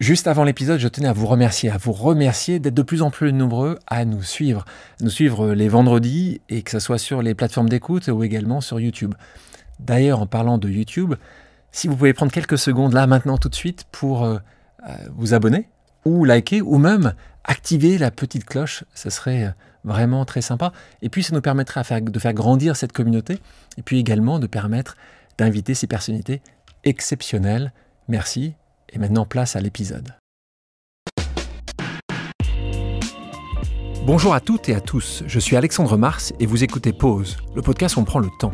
Juste avant l'épisode, je tenais à vous remercier d'être de plus en plus nombreux à nous suivre les vendredis et que ce soit sur les plateformes d'écoute ou également sur YouTube. D'ailleurs, en parlant de YouTube, si vous pouvez prendre quelques secondes là, maintenant, tout de suite, pour vous abonner ou liker ou même activer la petite cloche, ce serait vraiment très sympa. Et puis, ça nous permettrait de faire grandir cette communauté et puis également de permettre d'inviter ces personnalités exceptionnelles. Merci. Et maintenant, place à l'épisode. Bonjour à toutes et à tous, je suis Alexandre Mars et vous écoutez Pause, le podcast où on prend le temps.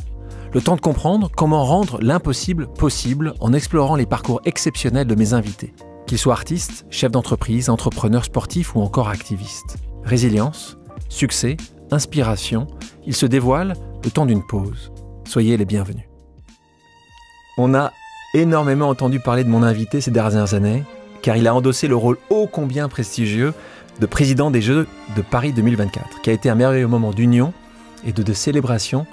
Le temps de comprendre comment rendre l'impossible possible en explorant les parcours exceptionnels de mes invités. Qu'ils soient artistes, chefs d'entreprise, entrepreneurs sportifs ou encore activistes. Résilience, succès, inspiration, ils se dévoilent le temps d'une pause. Soyez les bienvenus. On a énormément entendu parler de mon invité ces dernières années, car il a endossé le rôle ô combien prestigieux de président des Jeux de Paris 2024, qui a été un merveilleux moment d'union et de célébration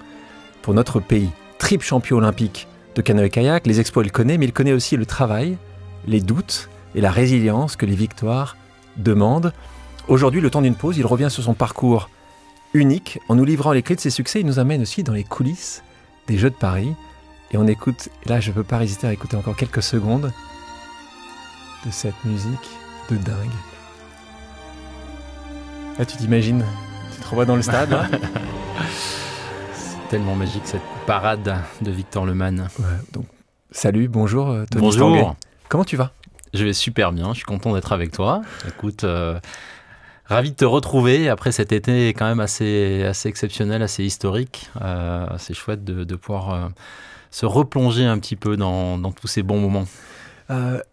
pour notre pays. Triple champion olympique de canoë-kayak, les exploits il connaît, mais il connaît aussi le travail, les doutes et la résilience que les victoires demandent. Aujourd'hui, le temps d'une pause, il revient sur son parcours unique. En nous livrant les clés de ses succès, il nous amène aussi dans les coulisses des Jeux de Paris. Et on écoute, là je ne peux pas résister à écouter encore quelques secondes de cette musique de dingue. Là tu t'imagines, tu te revois dans le stade là. C'est tellement magique cette parade de Victor Lemann. Ouais, donc, salut, bonjour Tony Bonjour. Stanguet. Comment tu vas? Je vais super bien, je suis content d'être avec toi. Écoute, ravi de te retrouver après cet été quand même assez exceptionnel, assez historique. C'est chouette de pouvoir se replonger un petit peu dans tous ces bons moments.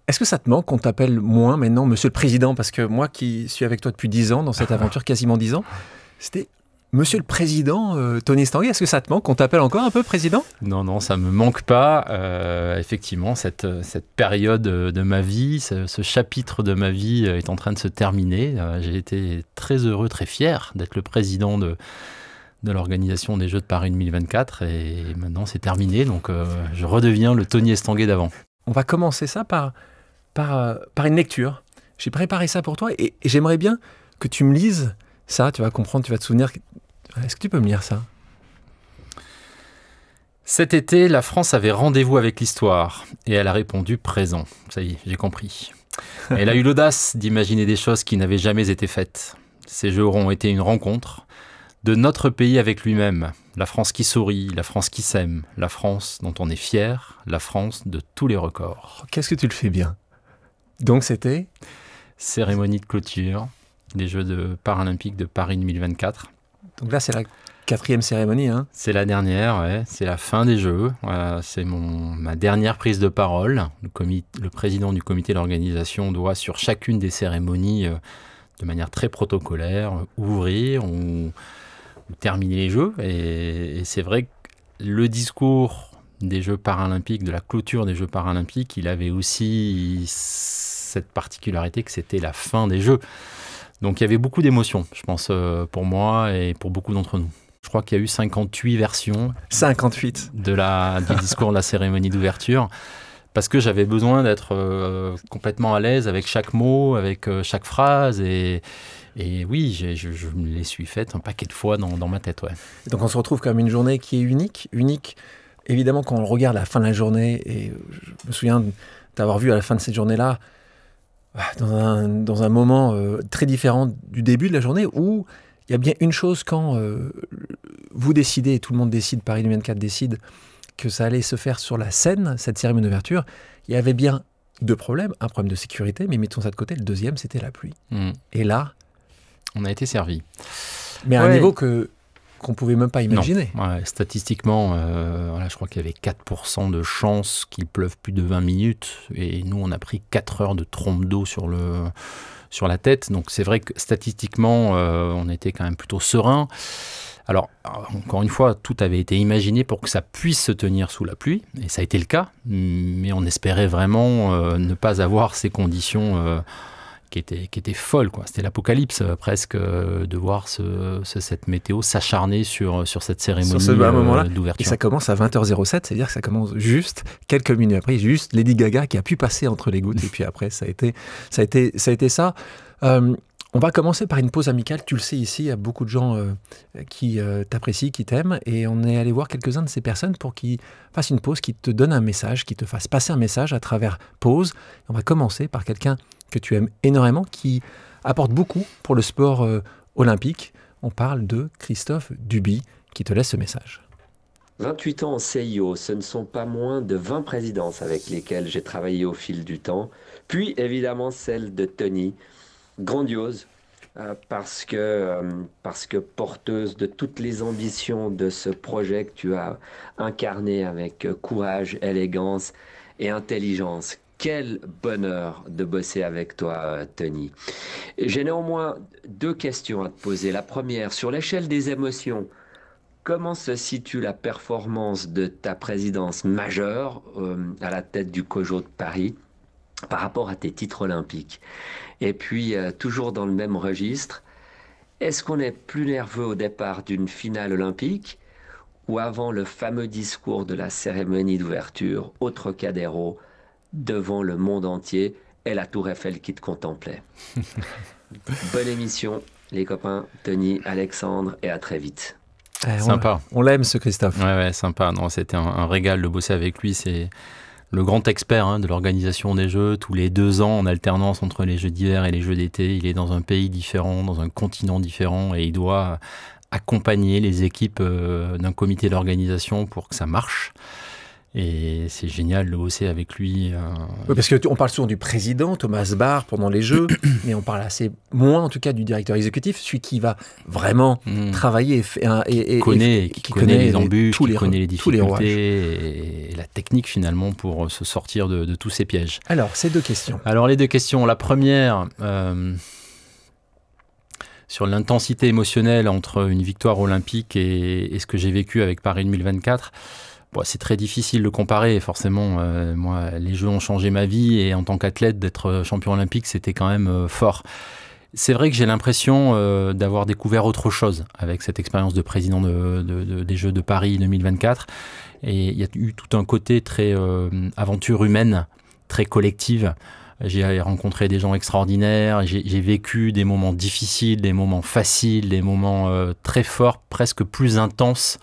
Est-ce que ça te manque qu'on t'appelle moins maintenant Monsieur le Président? Parce que moi qui suis avec toi depuis 10 ans, dans cette aventure quasiment 10 ans, c'était Monsieur le Président Tony Stanguet. Est-ce que ça te manque qu'on t'appelle encore un peu Président? Non, ça me manque pas. Effectivement, cette période de ma vie, ce chapitre de ma vie est en train de se terminer. J'ai été très heureux, très fier d'être le président de l'organisation des Jeux de Paris 2024 et maintenant c'est terminé, donc je redeviens le Tony Estanguet d'avant. On va commencer ça par une lecture. J'ai préparé ça pour toi et j'aimerais bien que tu me lises ça, tu vas comprendre, tu vas te souvenir. Est-ce que tu peux me lire ça? Cet été, la France avait rendez-vous avec l'histoire et elle a répondu présent. Ça y est, j'ai compris. Elle a eu l'audace d'imaginer des choses qui n'avaient jamais été faites. Ces Jeux auront été une rencontre de notre pays avec lui-même, la France qui sourit, la France qui s'aime, la France dont on est fier, la France de tous les records. Qu'est-ce que tu le fais bien. Donc c'était cérémonie de clôture des Jeux paralympiques de Paris 2024. Donc là c'est la 4e cérémonie. Hein. C'est la dernière, ouais. C'est la fin des Jeux. C'est ma dernière prise de parole. Le président du comité d'organisation doit sur chacune des cérémonies, de manière très protocolaire, ouvrir ou terminer les Jeux. Et c'est vrai que le discours des Jeux paralympiques, de la clôture des Jeux paralympiques, il avait aussi cette particularité que c'était la fin des Jeux. Donc il y avait beaucoup d'émotions, je pense, pour moi et pour beaucoup d'entre nous. Je crois qu'il y a eu 58 versions 58 du discours de la cérémonie d'ouverture, parce que j'avais besoin d'être complètement à l'aise avec chaque mot, avec chaque phrase et oui, je me les suis faites un paquet de fois dans ma tête. Ouais. Donc on se retrouve comme une journée qui est unique. Évidemment, quand on regarde la fin de la journée, et je me souviens d'avoir vu à la fin de cette journée-là, dans un moment très différent du début de la journée, où il y a bien une chose quand vous décidez, et tout le monde décide, Paris 2024 décide, que ça allait se faire sur la scène, cette cérémonie d'ouverture, il y avait bien 2 problèmes. Un problème de sécurité, mais mettons ça de côté. Le deuxième, c'était la pluie. Et là, on a été servi. Mais à un niveau qu'on ne pouvait même pas imaginer. Ouais, statistiquement, je crois qu'il y avait 4% de chances qu'il pleuve plus de 20 minutes. Et nous, on a pris 4 heures de trompe d'eau sur la tête. Donc c'est vrai que statistiquement, on était quand même plutôt serein. Alors, encore une fois, tout avait été imaginé pour que ça puisse se tenir sous la pluie. Et ça a été le cas. Mais on espérait vraiment ne pas avoir ces conditions qui était folle, quoi. C'était l'apocalypse presque de voir cette météo s'acharner sur cette cérémonie d'ouverture. Et ça commence à 20h07, c'est-à-dire que ça commence juste quelques minutes après, juste Lady Gaga qui a pu passer entre les gouttes, et puis après ça a été ça. On va commencer par une pause amicale. Tu le sais, ici, il y a beaucoup de gens qui t'apprécient, qui t'aiment, et on est allé voir quelques-uns de ces personnes pour qu'ils fassent une pause, qui te donnent un message, qui te fassent passer un message à travers pause. On va commencer par quelqu'un que tu aimes énormément, qui apporte beaucoup pour le sport olympique. On parle de Christophe Duby, qui te laisse ce message. 28 ans en CIO, ce ne sont pas moins de 20 présidences avec lesquelles j'ai travaillé au fil du temps. Puis, évidemment, celle de Tony, grandiose, parce que porteuse de toutes les ambitions de ce projet que tu as incarné avec courage, élégance et intelligence. Quel bonheur de bosser avec toi, Tony. J'ai néanmoins 2 questions à te poser. La première, sur l'échelle des émotions, comment se situe la performance de ta présidence majeure à la tête du COJO de Paris par rapport à tes titres olympiques? Et puis, toujours dans le même registre, est-ce qu'on est plus nerveux au départ d'une finale olympique ou avant le fameux discours de la cérémonie d'ouverture au Trocadéro devant le monde entier et la Tour Eiffel qui te contemplait? Bonne émission, les copains, Tony, Alexandre, et à très vite. Sympa. On l'aime, ce Christophe. Ouais, sympa. Non, c'était un régal de bosser avec lui. C'est le grand expert de l'organisation des Jeux. Tous les 2 ans, en alternance entre les Jeux d'hiver et les Jeux d'été, il est dans un pays différent, dans un continent différent, et il doit accompagner les équipes d'un comité d'organisation pour que ça marche. Et c'est génial de bosser avec lui. Oui, parce qu'on parle souvent du président, Thomas Bach, pendant les Jeux, mais on parle assez moins, en tout cas, du directeur exécutif, celui qui va vraiment travailler qui connaît les embûches, qui connaît les difficultés et la technique, finalement, pour se sortir de tous ces pièges. Alors, ces 2 questions. Alors, les 2 questions. La première, sur l'intensité émotionnelle entre une victoire olympique et ce que j'ai vécu avec Paris 2024. Bon, c'est très difficile de comparer, forcément. Moi, les Jeux ont changé ma vie, et en tant qu'athlète, d'être champion olympique, c'était quand même fort. C'est vrai que j'ai l'impression d'avoir découvert autre chose avec cette expérience de président des Jeux de Paris 2024. Et il y a eu tout un côté très aventure humaine, très collective. J'ai rencontré des gens extraordinaires, j'ai vécu des moments difficiles, des moments faciles, des moments très forts, presque plus intenses,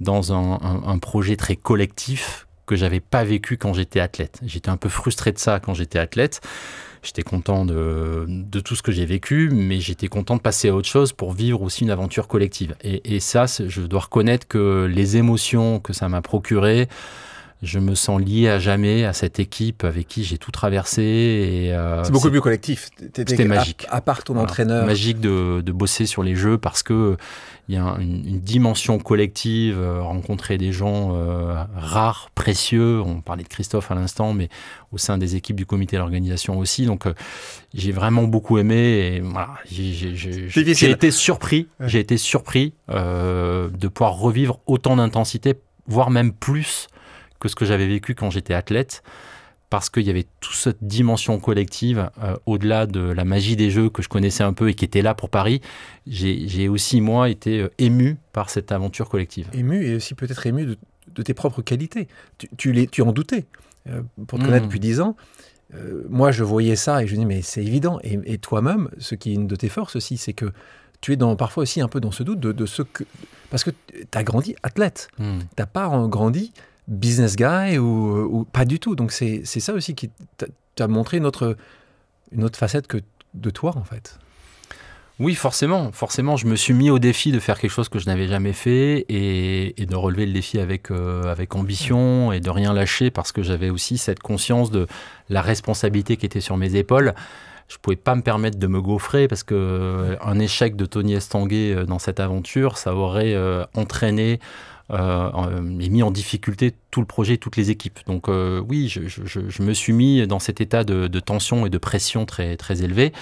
dans un projet très collectif que j'avais pas vécu quand j'étais athlète. J'étais un peu frustré de ça quand j'étais athlète. J'étais content de tout ce que j'ai vécu, mais j'étais content de passer à autre chose pour vivre aussi une aventure collective. Et ça, je dois reconnaître que les émotions que ça m'a procuré, je me sens lié à jamais à cette équipe avec qui j'ai tout traversé. C'est beaucoup plus collectif. C'était magique. À part ton entraîneur. Magique de bosser sur les Jeux, parce que il y a une dimension collective, rencontrer des gens rares, précieux. On parlait de Christophe à l'instant, mais au sein des équipes du comité d'organisation aussi. Donc, j'ai vraiment beaucoup aimé. Et voilà, j'ai été surpris. Ouais. J'ai été surpris de pouvoir revivre autant d'intensité, voire même plus que ce que j'avais vécu quand j'étais athlète, parce qu'il y avait toute cette dimension collective, au-delà de la magie des Jeux que je connaissais un peu et qui était là pour Paris. J'ai aussi, moi, été ému par cette aventure collective. Ému, et aussi peut-être ému de tes propres qualités. Tu en doutais. Pour te connaître depuis 10 ans, moi, je voyais ça et je me dis, mais c'est évident. Et toi-même, ce qui est une de tes forces aussi, c'est que tu es parfois aussi un peu dans ce doute de ce que... Parce que tu as grandi athlète. Tu n'as pas grandi business guy ou pas du tout. Donc c'est ça aussi qui t'a montré une autre facette que de toi, en fait. Oui, forcément, je me suis mis au défi de faire quelque chose que je n'avais jamais fait et de relever le défi avec ambition et de rien lâcher, parce que j'avais aussi cette conscience de la responsabilité qui était sur mes épaules. Je ne pouvais pas me permettre de me gaufrer, parce qu'un échec de Tony Estanguet dans cette aventure, ça aurait entraîné et mis en difficulté tout le projet, toutes les équipes. Donc oui, je me suis mis dans cet état de tension et de pression très, très élevé,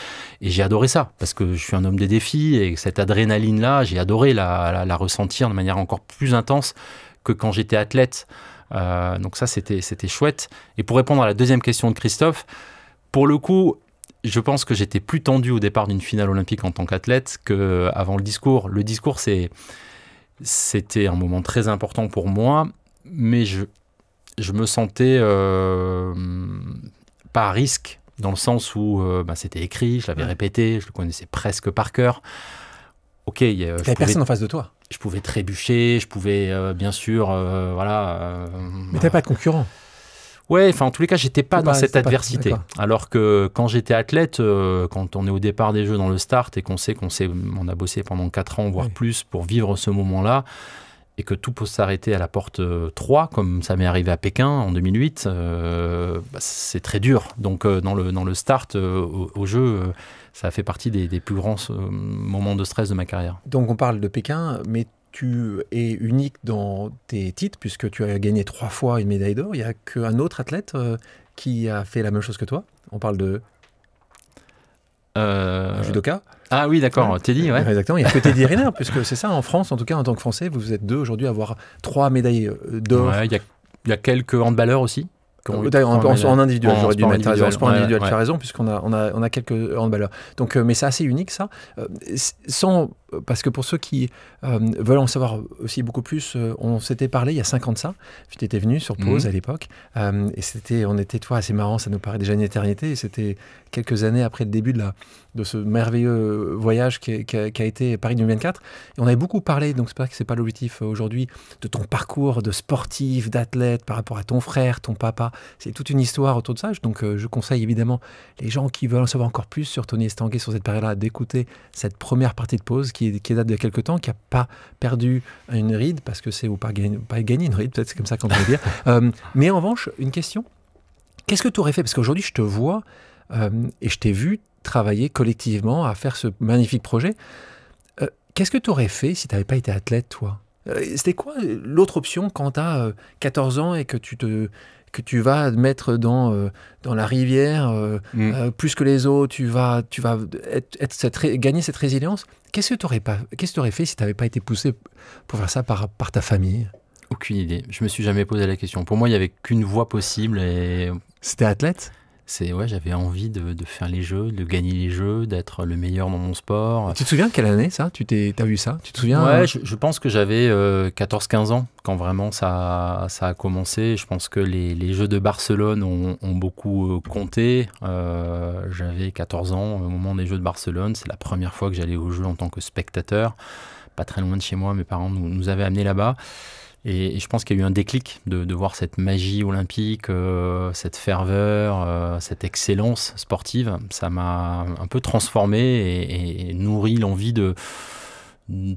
et j'ai adoré ça, parce que je suis un homme des défis, et cette adrénaline-là, j'ai adoré la ressentir de manière encore plus intense que quand j'étais athlète. Donc ça, c'était chouette. Et pour répondre à la deuxième question de Christophe, pour le coup, je pense que j'étais plus tendu au départ d'une finale olympique en tant qu'athlète qu'avant le discours. Le discours, c'était un moment très important pour moi, mais je me sentais pas à risque, dans le sens où c'était écrit, je l'avais répété, je le connaissais presque par cœur. Ok, t'avais personne en face de toi. Je pouvais trébucher, je pouvais bien sûr, mais t'avais pas de concurrent. Ouais, enfin en tous les cas, j'étais pas dans cette adversité. Alors que quand j'étais athlète, quand on est au départ des Jeux dans le start et qu'on sait on a bossé pendant 4 ans, voire plus, pour vivre ce moment-là, et que tout peut s'arrêter à la porte 3, comme ça m'est arrivé à Pékin en 2008, c'est très dur. Donc dans le start au jeu, ça a fait partie des plus grands moments de stress de ma carrière. Donc on parle de Pékin, mais tu es unique dans tes titres, puisque tu as gagné 3 fois une médaille d'or. Il n'y a qu'un autre athlète qui a fait la même chose que toi. On parle de un judoka. Ah oui, d'accord, ouais. Teddy, ouais. Exactement, il n'y a que Teddy Riner, puisque c'est ça, en France, en tout cas, en tant que Français, vous êtes 2 aujourd'hui à avoir 3 médailles d'or. Ouais, il y a quelques handballeurs aussi. En individuel, j'aurais dû mettre raison. En sport individuel, tu as raison, puisqu'on a quelques handballeurs. Donc, mais c'est assez unique, ça. Parce que pour ceux qui veulent en savoir aussi beaucoup plus, on s'était parlé il y a 5 ans de ça. Tu étais venu sur Pause à l'époque. Et on était, toi, assez marrant, ça nous paraît déjà une éternité. Et c'était quelques années après le début de ce merveilleux voyage qui a été Paris 2024. Et on avait beaucoup parlé, donc c'est pas que c'est pas l'objectif aujourd'hui, de ton parcours de sportif, d'athlète par rapport à ton frère, ton papa. C'est toute une histoire autour de ça. Donc je conseille évidemment les gens qui veulent en savoir encore plus sur Tony Estanguet, sur cette période-là, d'écouter cette première partie de Pause qui date de quelques temps, qui n'a pas perdu une ride, parce que c'est ou pas gagné une ride, peut-être c'est comme ça qu'on va dire. Mais en revanche, une question. Qu'est-ce que tu aurais fait? Parce qu'aujourd'hui, je te vois et je t'ai vu travailler collectivement à faire ce magnifique projet. Qu'est-ce que tu aurais fait si tu n'avais pas été athlète, toi? C'était quoi l'autre option quand tu as 14 ans et que tu vas te mettre dans la rivière plus que les autres, tu vas gagner cette résilience? Qu'est-ce que tu aurais fait si tu n'avais pas été poussé pour faire ça par ta famille? Aucune idée. Je me suis jamais posé la question. Pour moi, il n'y avait qu'une voie possible. Et c'était athlète? J'avais envie de faire les jeux, de gagner les jeux, d'être le meilleur dans mon sport. Tu te souviens de quelle année ça? T'as vu ça? Tu te souviens? Ouais, je pense que j'avais 14-15 ans quand vraiment ça a commencé. Je pense que les Jeux de Barcelone ont beaucoup compté. J'avais 14 ans au moment des Jeux de Barcelone. C'est la première fois que j'allais aux Jeux en tant que spectateur. Pas très loin de chez moi, mes parents nous avaient amenés là-bas. Et je pense qu'il y a eu un déclic de voir cette magie olympique, cette ferveur, cette excellence sportive. Ça m'a un peu transformé et nourri l'envie de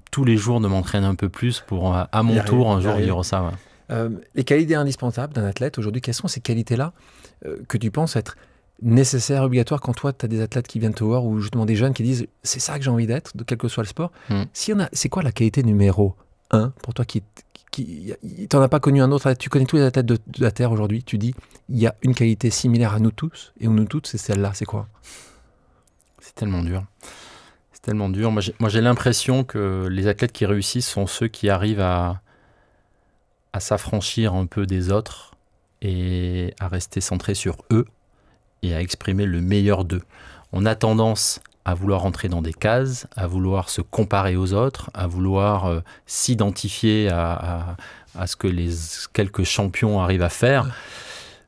tous les jours de m'entraîner un peu plus pour, à mon tour, un jour vivre ça. Ouais. Les qualités indispensables d'un athlète aujourd'hui, quelles sont ces qualités-là que tu penses être nécessaires, obligatoires quand toi, tu as des athlètes qui viennent te voir ou justement des jeunes qui disent « c'est ça que j'ai envie d'être, de quel que soit le sport ». C'est quoi la qualité numéro 1 pour toi qui t'en as pas connu un autre? Tu connais tous les athlètes de la Terre aujourd'hui. Tu dis, il y a une qualité similaire à nous tous, et nous toutes, c'est celle-là. C'est quoi? C'est tellement dur. C'est tellement dur. Moi, j'ai l'impression que les athlètes qui réussissent sont ceux qui arrivent à s'affranchir un peu des autres et à rester centrés sur eux et à exprimer le meilleur d'eux. On a tendance à vouloir rentrer dans des cases, à vouloir se comparer aux autres, à vouloir s'identifier à ce que les quelques champions arrivent à faire.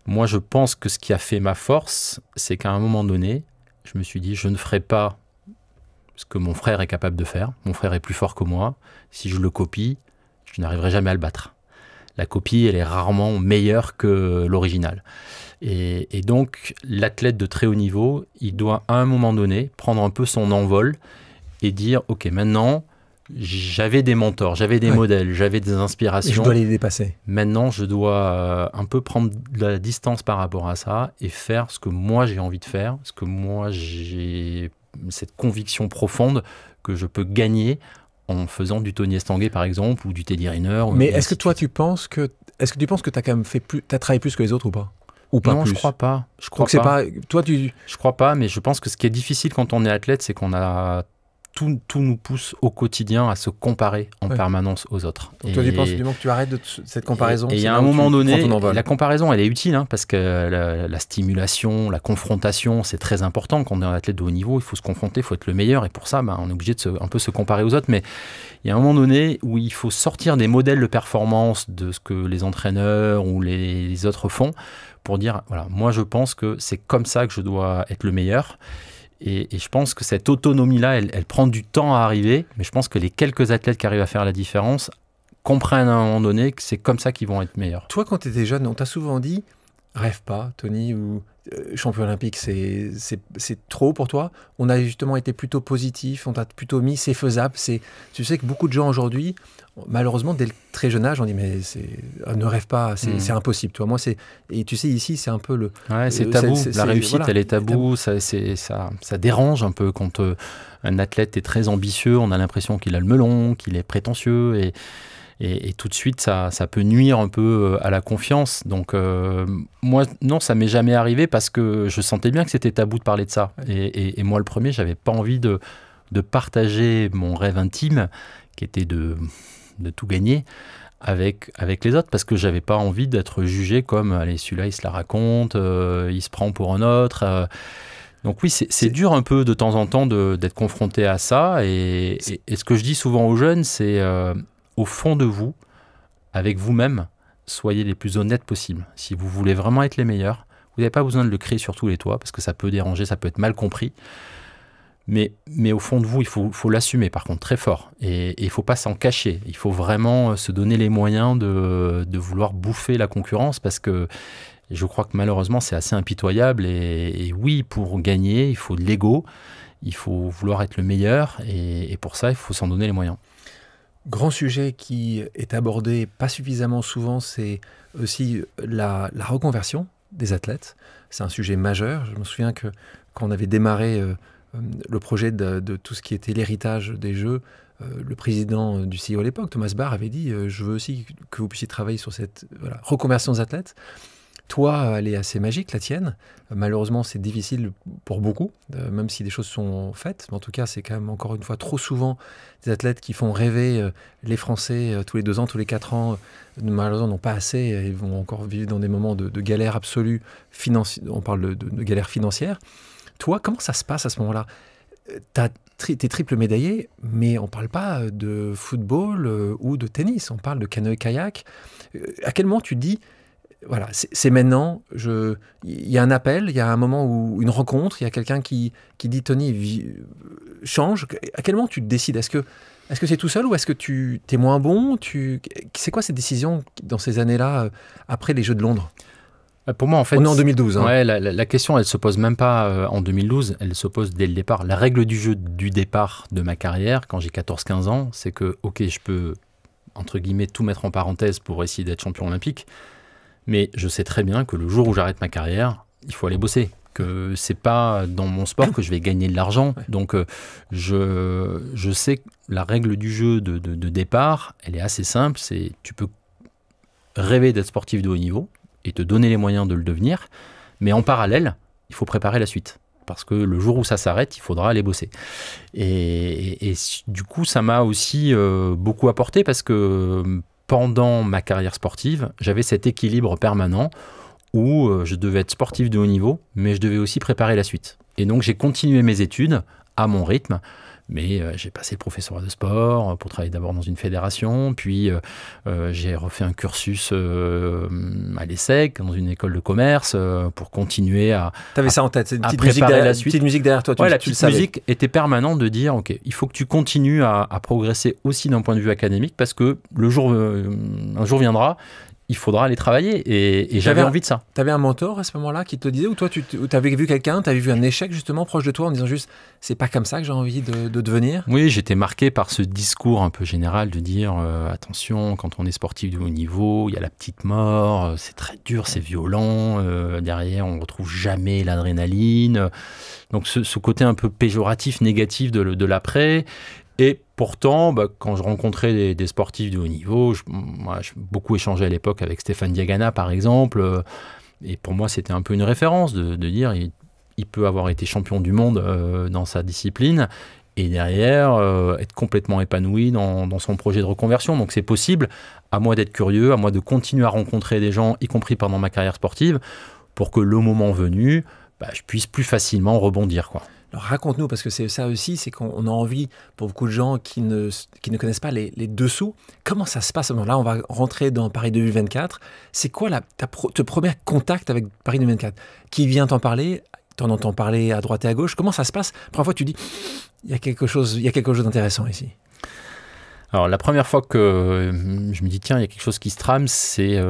Moi, je pense que ce qui a fait ma force, c'est qu'à un moment donné, je me suis dit, je ne ferai pas ce que mon frère est capable de faire. Mon frère est plus fort que moi. Si je le copie, je n'arriverai jamais à le battre. La copie, elle est rarement meilleure que l'original. Et donc, l'athlète de très haut niveau, il doit à un moment donné prendre un peu son envol et dire « Ok, maintenant, j'avais des mentors, j'avais des modèles, j'avais des inspirations. Et je dois les dépasser. Maintenant, je dois un peu prendre de la distance par rapport à ça et faire ce que moi j'ai envie de faire, ce que moi j'ai cette conviction profonde que je peux gagner en faisant du Tony Estanguet par exemple ou du Teddy Riner. » Mais est-ce que toi tu penses que t'as quand même t'as travaillé plus que les autres ou pas? Ou pas non, plus? Je crois pas. Je crois pas. Toi, Je crois pas, mais je pense que ce qui est difficile quand on est athlète, c'est qu'on a tout nous pousse au quotidien à se comparer en permanence aux autres. Donc toi, tu penses du moment que tu arrêtes cette comparaison. Et il y a un moment donné, la comparaison, elle est utile, hein, parce que la stimulation, la confrontation, c'est très important. Quand on est un athlète de haut niveau, il faut se confronter, il faut être le meilleur. Et pour ça, on est obligé de un peu se comparer aux autres. Mais il y a un moment donné où il faut sortir des modèles de performance de ce que les entraîneurs ou les autres font pour dire, voilà, moi je pense que c'est comme ça que je dois être le meilleur. Et je pense que cette autonomie-là, elle prend du temps à arriver, mais je pense que les quelques athlètes qui arrivent à faire la différence comprennent à un moment donné que c'est comme ça qu'ils vont être meilleurs. Toi, quand tu étais jeune, on t'a souvent dit, rêve pas, Tony, ou champion olympique, c'est trop pour toi. On a justement été plutôt positif, on t'a plutôt mis, c'est faisable. Tu sais que beaucoup de gens aujourd'hui, malheureusement, dès le très jeune âge, on dit, mais ne rêve pas, c'est impossible. Toi, moi, et tu sais, ici, c'est un peu le... Ouais, c'est tabou, la réussite, elle est tabou, ça dérange un peu quand un athlète est très ambitieux, on a l'impression qu'il a le melon, qu'il est prétentieux, et tout de suite, ça peut nuire un peu à la confiance. Donc, moi, non, ça m'est jamais arrivé parce que je sentais bien que c'était tabou de parler de ça. Et moi, le premier, j'avais pas envie de partager mon rêve intime, qui était de tout gagner, avec les autres, parce que j'avais pas envie d'être jugé comme, allez, celui-là, il se la raconte, il se prend pour un autre. Donc oui, c'est dur un peu de temps en temps d'être confronté à ça. Et ce que je dis souvent aux jeunes, c'est... au fond de vous, avec vous-même, soyez les plus honnêtes possibles. Si vous voulez vraiment être les meilleurs, vous n'avez pas besoin de le crier sur tous les toits, parce que ça peut déranger, ça peut être mal compris. Mais au fond de vous, il faut l'assumer, par contre, très fort. Et il ne faut pas s'en cacher. Il faut vraiment se donner les moyens de vouloir bouffer la concurrence, parce que je crois que malheureusement, c'est assez impitoyable. Et oui, pour gagner, il faut de l'ego, il faut vouloir être le meilleur, et pour ça, il faut s'en donner les moyens. Grand sujet qui est abordé pas suffisamment souvent, c'est aussi la reconversion des athlètes. C'est un sujet majeur. Je me souviens que quand on avait démarré le projet de tout ce qui était l'héritage des Jeux, le président du CIO à l'époque, Thomas Barr, avait dit « Je veux aussi que vous puissiez travailler sur cette reconversion des athlètes ». Toi, elle est assez magique, la tienne. Malheureusement, c'est difficile pour beaucoup, même si des choses sont faites. Mais en tout cas, c'est quand même encore une fois trop souvent des athlètes qui font rêver les Français tous les 2 ans, tous les 4 ans. Malheureusement, n'ont pas assez et vont encore vivre dans des moments de galère absolue. On parle de galère financière. Toi, comment ça se passe à ce moment-là ? T'es triple médaillé, mais on ne parle pas de football ou de tennis. On parle de canoë-kayak. À quel moment tu te dis... Voilà, c'est maintenant, il y a un appel, il y a un moment où une rencontre, il y a quelqu'un qui dit « Tony, change ». À quel moment tu te décides ? Est-ce que c'est tout seul ou est-ce que tu es moins bon ? C'est quoi cette décision dans ces années-là, après les Jeux de Londres ? Pour moi, en fait... On est en 2012. Hein. Ouais, la question, elle ne se pose même pas en 2012, elle se pose dès le départ. La règle du jeu du départ de ma carrière, quand j'ai 14-15 ans, c'est que, ok, je peux, entre guillemets, tout mettre en parenthèse pour essayer d'être champion olympique, mais je sais très bien que le jour où j'arrête ma carrière, il faut aller bosser. Que c'est pas dans mon sport que je vais gagner de l'argent. Donc je sais que la règle du jeu de départ, elle est assez simple. C'est tu peux rêver d'être sportif de haut niveau et te donner les moyens de le devenir, mais en parallèle, il faut préparer la suite. Parce que le jour où ça s'arrête, il faudra aller bosser. Et du coup, ça m'a aussi beaucoup apporté parce que pendant ma carrière sportive, j'avais cet équilibre permanent où je devais être sportif de haut niveau, mais je devais aussi préparer la suite. Et donc, j'ai continué mes études à mon rythme, mais j'ai passé le professorat de sport pour travailler d'abord dans une fédération, puis j'ai refait un cursus à l'ESSEC, dans une école de commerce, pour continuer à T'avais ça en tête, c'est une petite musique derrière toi. La petite musique était permanente de dire, ok, il faut que tu continues à progresser aussi d'un point de vue académique, parce que un jour viendra, il faudra aller travailler et j'avais envie de ça. Tu avais un mentor à ce moment-là qui te disait, ou toi tu avais vu quelqu'un, tu avais vu un échec justement proche de toi en disant juste c'est pas comme ça que j'ai envie de devenir? Oui, j'étais marqué par ce discours un peu général de dire attention, quand on est sportif de haut niveau, il y a la petite mort, c'est très dur, c'est violent, derrière on retrouve jamais l'adrénaline. Donc ce côté un peu péjoratif, négatif de l'après. Et pourtant, quand je rencontrais des sportifs de haut niveau, moi, j'ai beaucoup échangé à l'époque avec Stéphane Diagana, par exemple, et pour moi, c'était un peu une référence de dire il peut avoir été champion du monde dans sa discipline, et derrière être complètement épanoui dans son projet de reconversion. Donc c'est possible, à moi d'être curieux, à moi de continuer à rencontrer des gens, y compris pendant ma carrière sportive, pour que le moment venu, je puisse plus facilement rebondir, quoi. Alors raconte-nous, parce que c'est ça aussi, c'est qu'on a envie, pour beaucoup de gens qui ne connaissent pas les dessous, comment ça se passe? Là, on va rentrer dans Paris 2024. C'est quoi ton premier contact avec Paris 2024? Qui vient t'en parler? T'en entends parler à droite et à gauche? Comment ça se passe? Première fois, tu dis, il y a quelque chose d'intéressant ici. Alors la première fois que je me dis tiens, il y a quelque chose qui se trame, c'est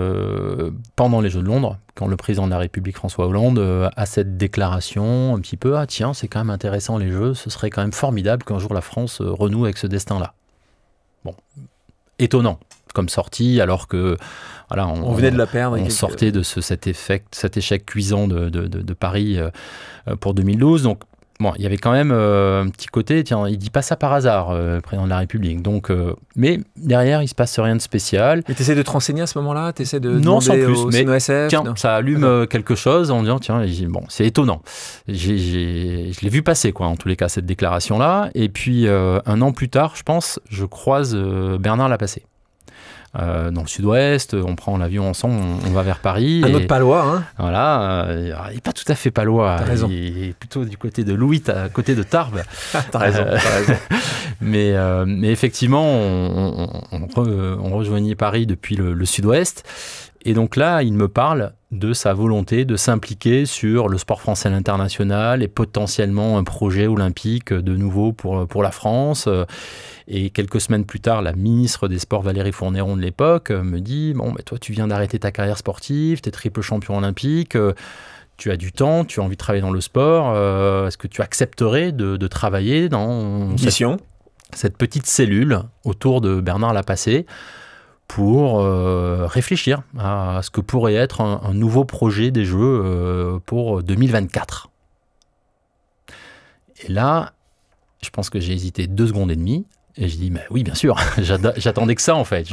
pendant les Jeux de Londres, quand le président de la République François Hollande a cette déclaration un petit peu, ah tiens, c'est quand même intéressant les Jeux, ce serait quand même formidable qu'un jour la France renoue avec ce destin-là. Bon, étonnant comme sortie, alors que voilà, on venait de la perdre. On sortait de cet échec cuisant de Paris pour 2012, donc bon, il y avait quand même un petit côté, tiens, il dit pas ça par hasard, le président de la République. Donc, mais derrière, il se passe rien de spécial. Et tu essaies de te renseigner à ce moment-là? Tu essaies de non, sans plus, au mais CNOSF, tiens, non. Ça allume quelque chose en disant, tiens, bon, c'est étonnant. Je l'ai vu passer, quoi, en tous les cas, cette déclaration-là. Et puis, un an plus tard, je pense, je croise Bernard Lapassé. Dans le sud-ouest, on prend l'avion ensemble, on va vers Paris. Un autre palois, hein. Voilà, il n'est pas tout à fait palois. T'as raison. Il est plutôt du côté de Louis, à côté de Tarbes. T'as raison. Mais effectivement, on rejoignait Paris depuis le sud-ouest. Et donc là, il me parle de sa volonté de s'impliquer sur le sport français à l'international et potentiellement un projet olympique de nouveau pour la France. Et quelques semaines plus tard, la ministre des Sports, Valérie Fournéron de l'époque, me dit « Bon, toi, tu viens d'arrêter ta carrière sportive, tu es triple champion olympique, tu as du temps, tu as envie de travailler dans le sport. Est-ce que tu accepterais de travailler dans cette petite cellule autour de Bernard Lapassé pour réfléchir à ce que pourrait être un nouveau projet des Jeux pour 2024 ?» Et là, je pense que j'ai hésité 2 secondes et demie. Et je dis, mais oui, bien sûr, j'attendais que ça, en fait.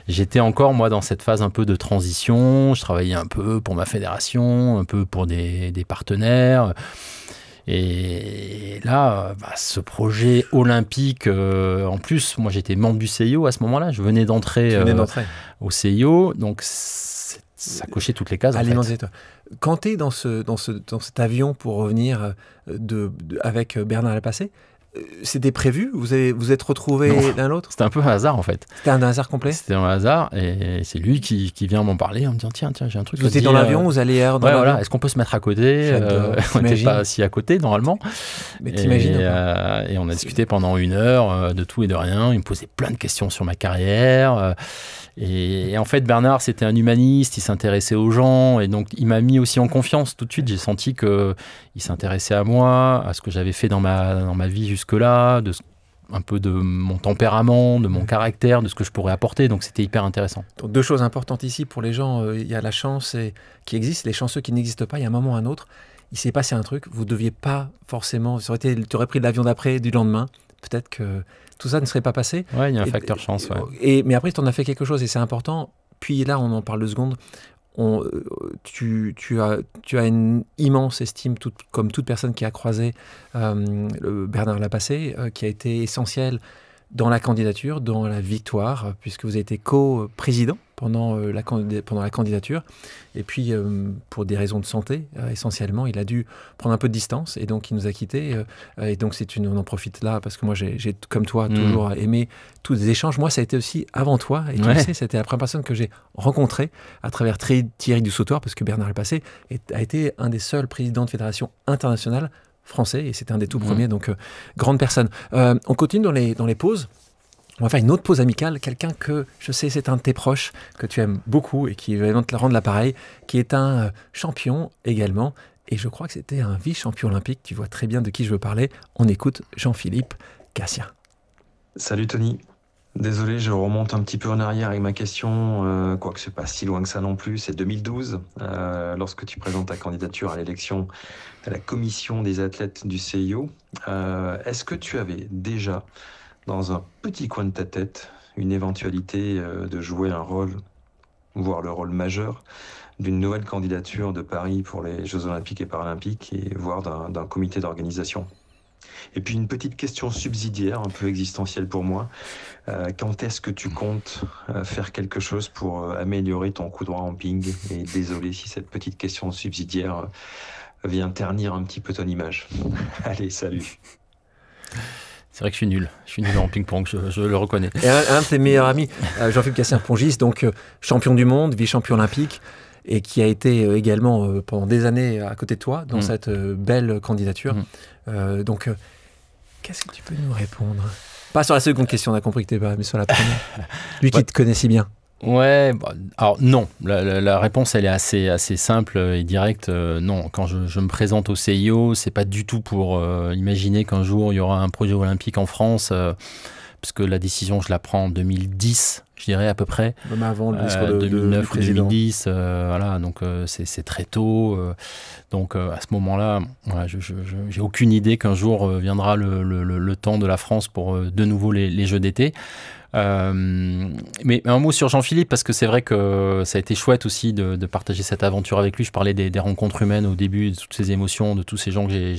J'étais encore, moi, dans cette phase un peu de transition. Je travaillais un peu pour ma fédération, un peu pour des partenaires. Et là, ce projet olympique, en plus, moi, j'étais membre du CIO à ce moment-là. Je venais d'entrer au CIO. Donc, ça cochait toutes les cases, en fait. Quand tu es dans cet avion pour revenir avec Bernard Lapassé, c'était prévu? Vous êtes retrouvés l'un l'autre? C'était un peu un hasard, en fait. C'était un hasard complet? C'était un hasard, et c'est lui qui vient m'en parler en me disant tiens, j'ai un truc. Vous étiez dans l'avion, vous allez dans l'avion? Voilà. Est-ce qu'on peut se mettre à côté? On n'était pas assis à côté, normalement. Mais t'imagines? Et on a discuté pendant 1 heure de tout et de rien. Il me posait plein de questions sur ma carrière. Et en fait, Bernard, c'était un humaniste, il s'intéressait aux gens, et donc il m'a mis aussi en confiance tout de suite. J'ai senti qu'il s'intéressait à moi, à ce que j'avais fait dans ma vie jusque-là, un peu de mon tempérament, de mon caractère, de ce que je pourrais apporter, donc c'était hyper intéressant. Donc 2 choses importantes ici pour les gens, il y a la chance qui existe, les chanceux qui n'existent pas, il y a un moment ou un autre, il s'est passé un truc, vous ne deviez pas forcément, tu aurais pris l'avion d'après, du lendemain, peut-être que tout ça ne serait pas passé. Ouais, il y a un facteur chance. Ouais. Mais après, tu en as fait quelque chose et c'est important. Puis là, on en parle 2 secondes. Tu as une immense estime, comme toute personne qui a croisé Bernard Lapassé, qui a été essentiel dans la candidature, dans la victoire, puisque vous avez été co-président pendant la candidature. Et puis, pour des raisons de santé, essentiellement, il a dû prendre un peu de distance et donc il nous a quittés. Et donc, on en profite là, parce que moi, j'ai comme toi, toujours aimé tous les échanges. Moi, ça a été aussi avant toi. Et tu le sais, c'était la première personne que j'ai rencontrée à travers Thierry Dussautoir, parce que Bernard Lapassé a été un des seuls présidents de fédération internationale français, et c'était un des tout premiers, donc grande personne. On continue dans les pauses. On va faire une autre pause amicale, quelqu'un que je sais c'est un de tes proches, que tu aimes beaucoup et qui va te rendre l'appareil, qui est un champion également, et je crois que c'était un vice-champion olympique, tu vois très bien de qui je veux parler. On écoute Jean-Philippe Gatien. Salut Tony. Désolé, je remonte un petit peu en arrière avec ma question, quoique c'est pas si loin que ça non plus. C'est 2012, lorsque tu présentes ta candidature à l'élection à la commission des athlètes du CIO. Est-ce que tu avais déjà, dans un petit coin de ta tête, une éventualité de jouer un rôle, voire le rôle majeur, d'une nouvelle candidature de Paris pour les Jeux Olympiques et Paralympiques, et voire d'un comité d'organisation? Et puis une petite question subsidiaire, un peu existentielle pour moi. Quand est-ce que tu comptes faire quelque chose pour améliorer ton coup droit en ping? Et désolé si cette petite question subsidiaire vient ternir un petit peu ton image. Allez, salut. C'est vrai que je suis nul en ping-pong, je le reconnais. Et un de tes meilleurs amis, Jean-Philippe Cassien-Pongis, donc champion du monde, vice-champion olympique, et qui a été également pendant des années à côté de toi dans cette belle candidature. Donc, qu'est-ce que tu peux nous répondre? Pas sur la seconde question, on a compris que tu n'es pas, mais sur la première. Lui qui te connaît si bien. Ouais, alors non, la réponse elle est assez simple et directe. Non, quand je me présente au CIO, c'est pas du tout pour imaginer qu'un jour il y aura un projet olympique en France, parce que la décision je la prends en 2010, je dirais à peu près. Même avant le discours de 2009 du président. 2010, voilà, donc c'est très tôt. Donc à ce moment-là, voilà, j'ai aucune idée qu'un jour viendra le temps de la France pour de nouveau les Jeux d'été. Mais un mot sur Jean-Philippe, parce que c'est vrai que ça a été chouette aussi de partager cette aventure avec lui. Je parlais des rencontres humaines au début, de toutes ces émotions, de tous ces gens que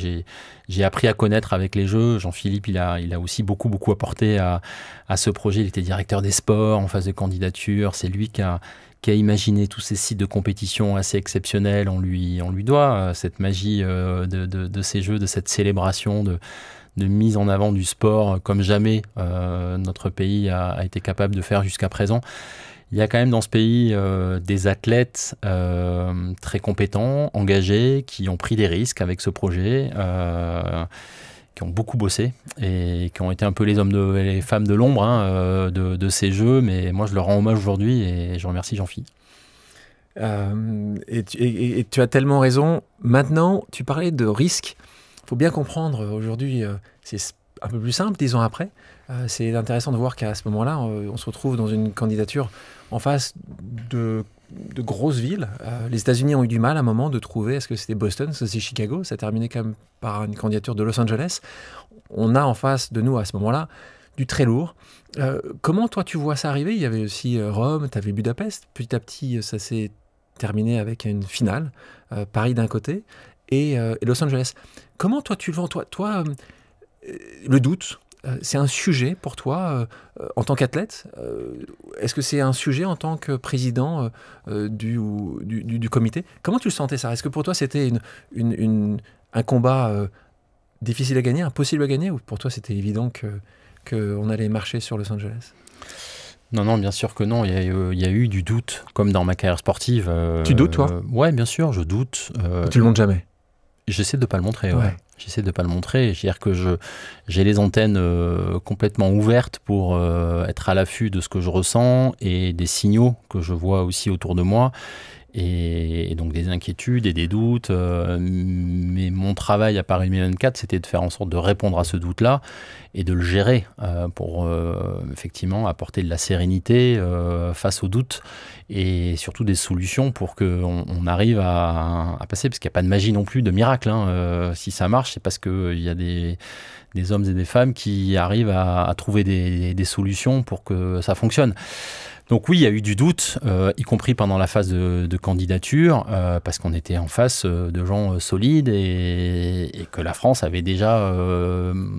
j'ai appris à connaître avec les Jeux. Jean-Philippe, il a aussi beaucoup apporté à ce projet. Il était directeur des sports en phase de candidature. C'est lui qui a imaginé tous ces sites de compétition assez exceptionnels. On lui doit cette magie de ces Jeux, de cette célébration, de mise en avant du sport comme jamais notre pays a été capable de faire jusqu'à présent. Il y a quand même dans ce pays des athlètes très compétents, engagés, qui ont pris des risques avec ce projet, qui ont beaucoup bossé et qui ont été un peu les hommes et les femmes de l'ombre de ces Jeux. Mais moi, je leur rends hommage aujourd'hui et je remercie Jean-Philippe. Et tu as tellement raison. Maintenant, tu parlais de risques. Il faut bien comprendre, aujourd'hui, c'est un peu plus simple, 10 ans après. C'est intéressant de voir qu'à ce moment-là, on se retrouve dans une candidature en face de grosses villes. Les États-Unis ont eu du mal à un moment de trouver, est-ce que c'était Boston, est-ce que c'est Chicago? Ça a terminé quand même par une candidature de Los Angeles. On a en face de nous, à ce moment-là, du très lourd. Comment, toi, tu vois ça arriver? Il y avait aussi Rome, tu avais Budapest. Petit à petit, ça s'est terminé avec une finale. Paris d'un côté et Los Angeles. Comment toi tu le vois? Toi, le doute, c'est un sujet pour toi en tant qu'athlète? Est-ce que c'est un sujet en tant que président du comité? Comment tu le sentais ça? Est-ce que pour toi c'était un combat difficile à gagner, impossible à gagner, ou pour toi c'était évident qu'on allait marcher sur Los Angeles? Non, bien sûr que non. Il y a eu du doute, comme dans ma carrière sportive. Tu doutes, toi? Ouais, bien sûr, je doute. Tu le montres jamais? J'essaie de ne pas le montrer, ouais. J'essaie de ne pas le montrer. Je veux dire que j'ai les antennes complètement ouvertes pour être à l'affût de ce que je ressens et des signaux que je vois aussi autour de moi. Et donc des inquiétudes et des doutes. Mais mon travail à Paris 2024, c'était de faire en sorte de répondre à ce doute-là et de le gérer pour effectivement apporter de la sérénité face aux doutes et surtout des solutions pour qu'on arrive à passer, parce qu'il n'y a pas de magie non plus, de miracle. Si ça marche, c'est parce qu'il y a des hommes et des femmes qui arrivent à trouver des solutions pour que ça fonctionne. Donc oui, il y a eu du doute, y compris pendant la phase de candidature, parce qu'on était en face de gens solides et que la France avait déjà